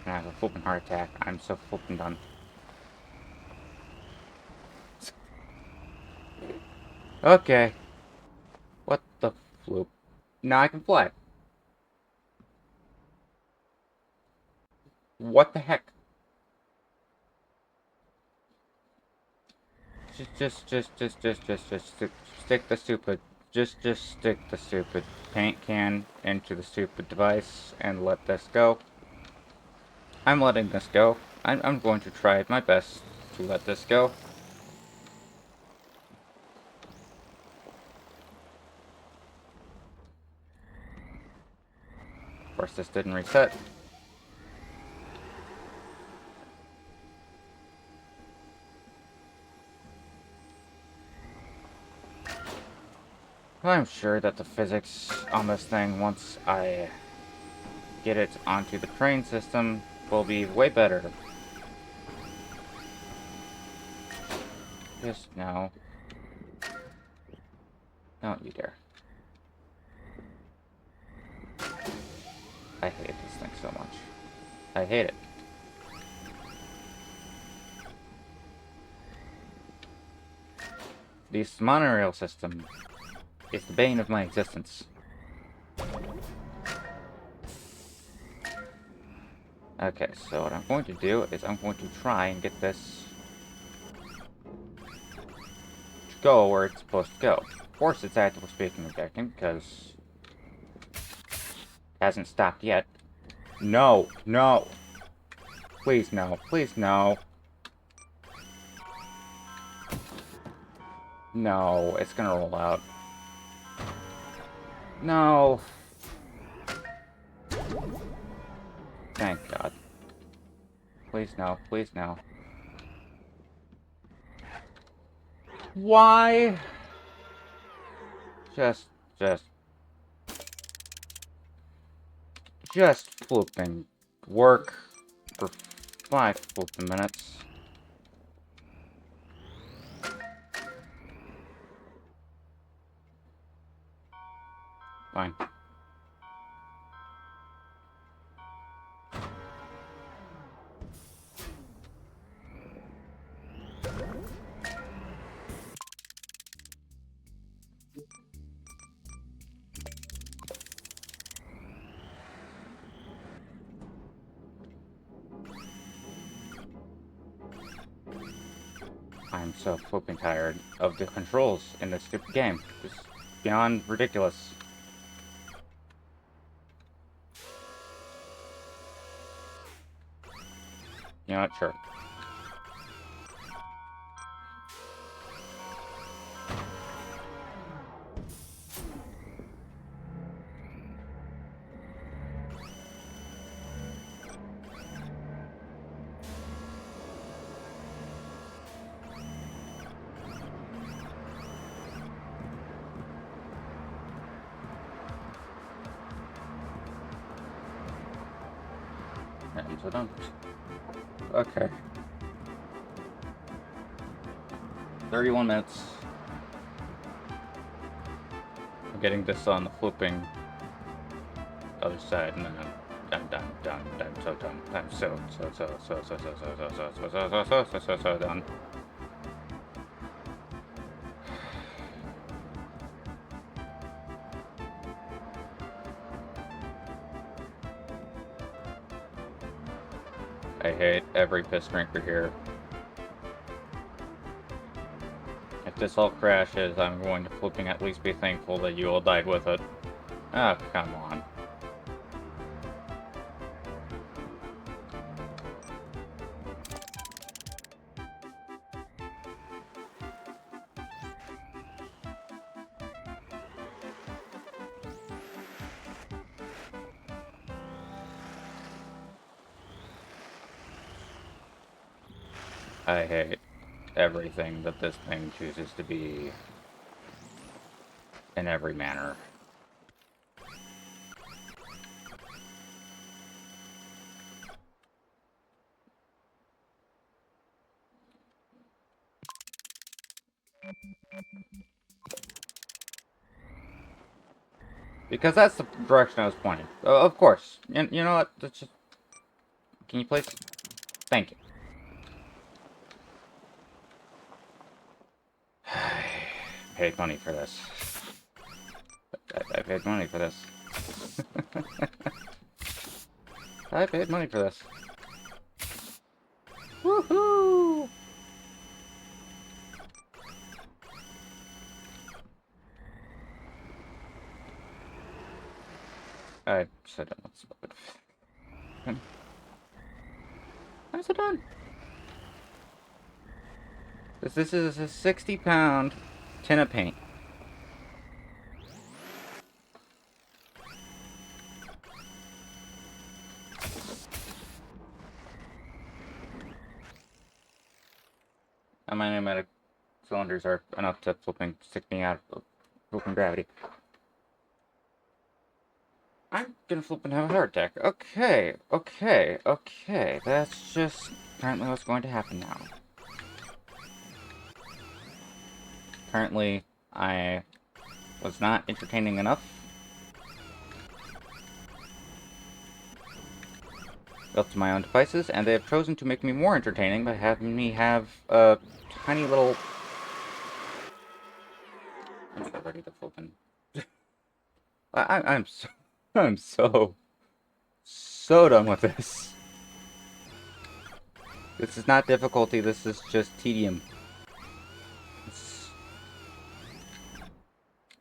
I have a flipping heart attack. I'm so flipping done. Okay. What the floop? Now I can fly. What the heck? Just stick the stupid, just stick the stupid paint can into the stupid device and let this go. I'm letting this go. I'm going to try my best to let this go. Of course, this didn't reset. I'm sure that the physics on this thing, once I get it onto the train system, will be way better. Just no. Don't you dare. I hate this thing so much. I hate it. This monorail system is the bane of my existence. Okay, so what I'm going to do is I'm going to try and get this to go where it's supposed to go. Of course it's actively speaking objecting, because it hasn't stopped yet. No, no. Please no, please no. No, it's gonna roll out. No. Thank God. Please no, please no. Why? Just flipping work for 5 flipping minutes. Fine. I'm so flipping tired of the controls in this stupid game. It's beyond ridiculous. You know what? Sure. I'm so done. Okay. 31 minutes. I'm getting this on the flipping other side, and then I'm done. I'm so done. I'm so done. I hate every piss drinker here. If this all crashes, I'm going to flipping at least be thankful that you all died with it. Ah, come on. I hate everything that this thing chooses to be in every manner. Because that's the direction I was pointing. Of course. You know what? Let's just... Can you please? Thank you. paid money for this. I paid money for this. I paid money for this. Woohoo! I said I'm not stupid. I'm so done. This is a 60-pound tin of paint. And my pneumatic cylinders are enough to flipping stick me out of flipping gravity. I'm gonna flip and have a heart attack. Okay. That's just apparently what's going to happen now. Apparently, I was not entertaining enough. Left to my own devices, and they have chosen to make me more entertaining by having me have a tiny little... I'm so ready to flip and... I'm so... I'm so done with this. This is not difficulty, this is just tedium.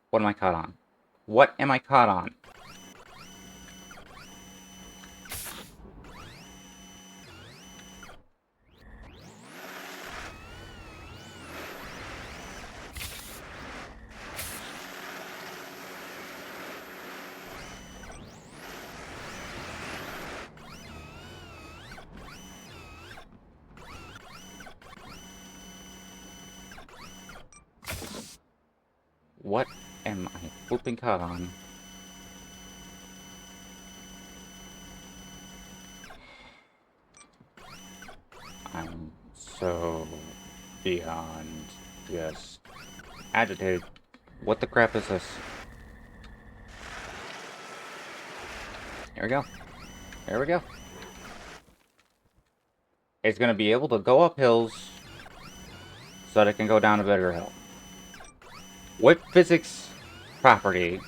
What am I caught on? What am I caught on? What am I flipping caught on? I'm so beyond just agitated. What the crap is this? Here we go. There we go. It's gonna be able to go up hills so that it can go down a bigger hill. What physics property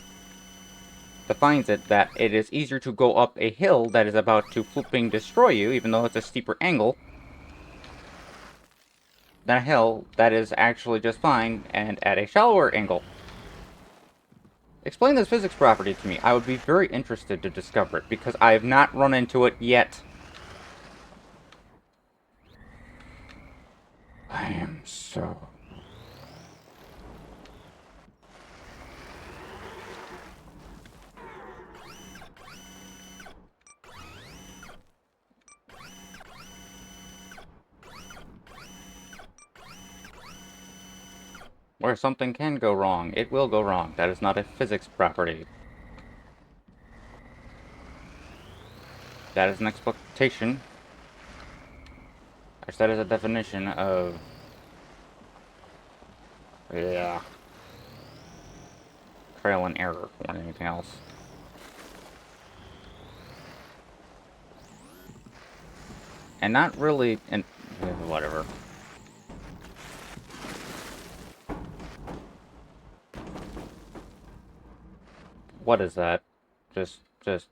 defines it that it is easier to go up a hill that is about to flipping destroy you, even though it's a steeper angle, than a hill that is actually just fine and at a shallower angle? Explain this physics property to me. I would be very interested to discover it, because I have not run into it yet. I am so... Where something can go wrong, it will go wrong. That is not a physics property. That is an expectation. That is a definition of... Yeah. Trial and error more than anything else. And not really... And whatever. What is that? Just. Can't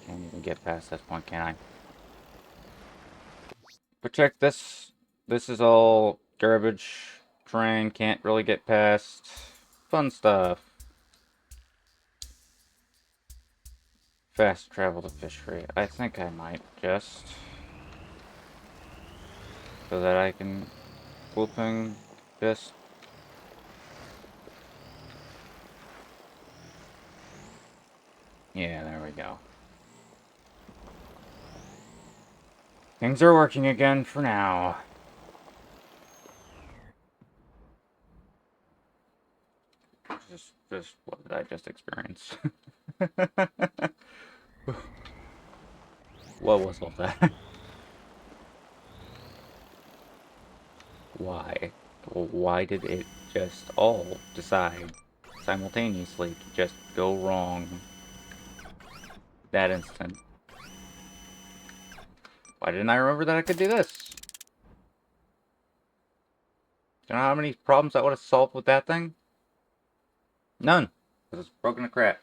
even get past this point, can I? But check this. This is all garbage. Train can't really get past. Fun stuff. Fast travel to fishery. I think I might just. So that I can flipping just. Yeah, there we go. Things are working again for now. Just what did I just experience? What was all that? Why? Why did it just all decide simultaneously to just go wrong that instant. Why didn't I remember that I could do this? Do you know how many problems I would have solved with that thing? None. Because it's broken to crap.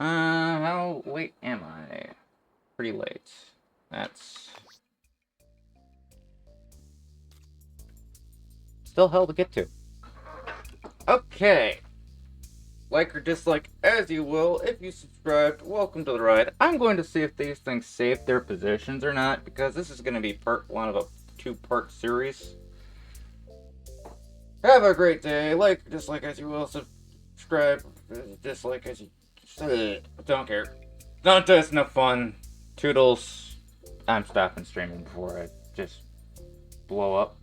How late am I? Pretty late. That's still hell to get to. Okay. Like or dislike as you will. If you subscribed, welcome to the ride. I'm going to see if these things save their positions or not, because this is going to be part one of a two-part series. Have a great day. Like or dislike as you will. Subscribe, dislike as you... Don't care. Not just no fun. Toodles. I'm stopping streaming before I just blow up.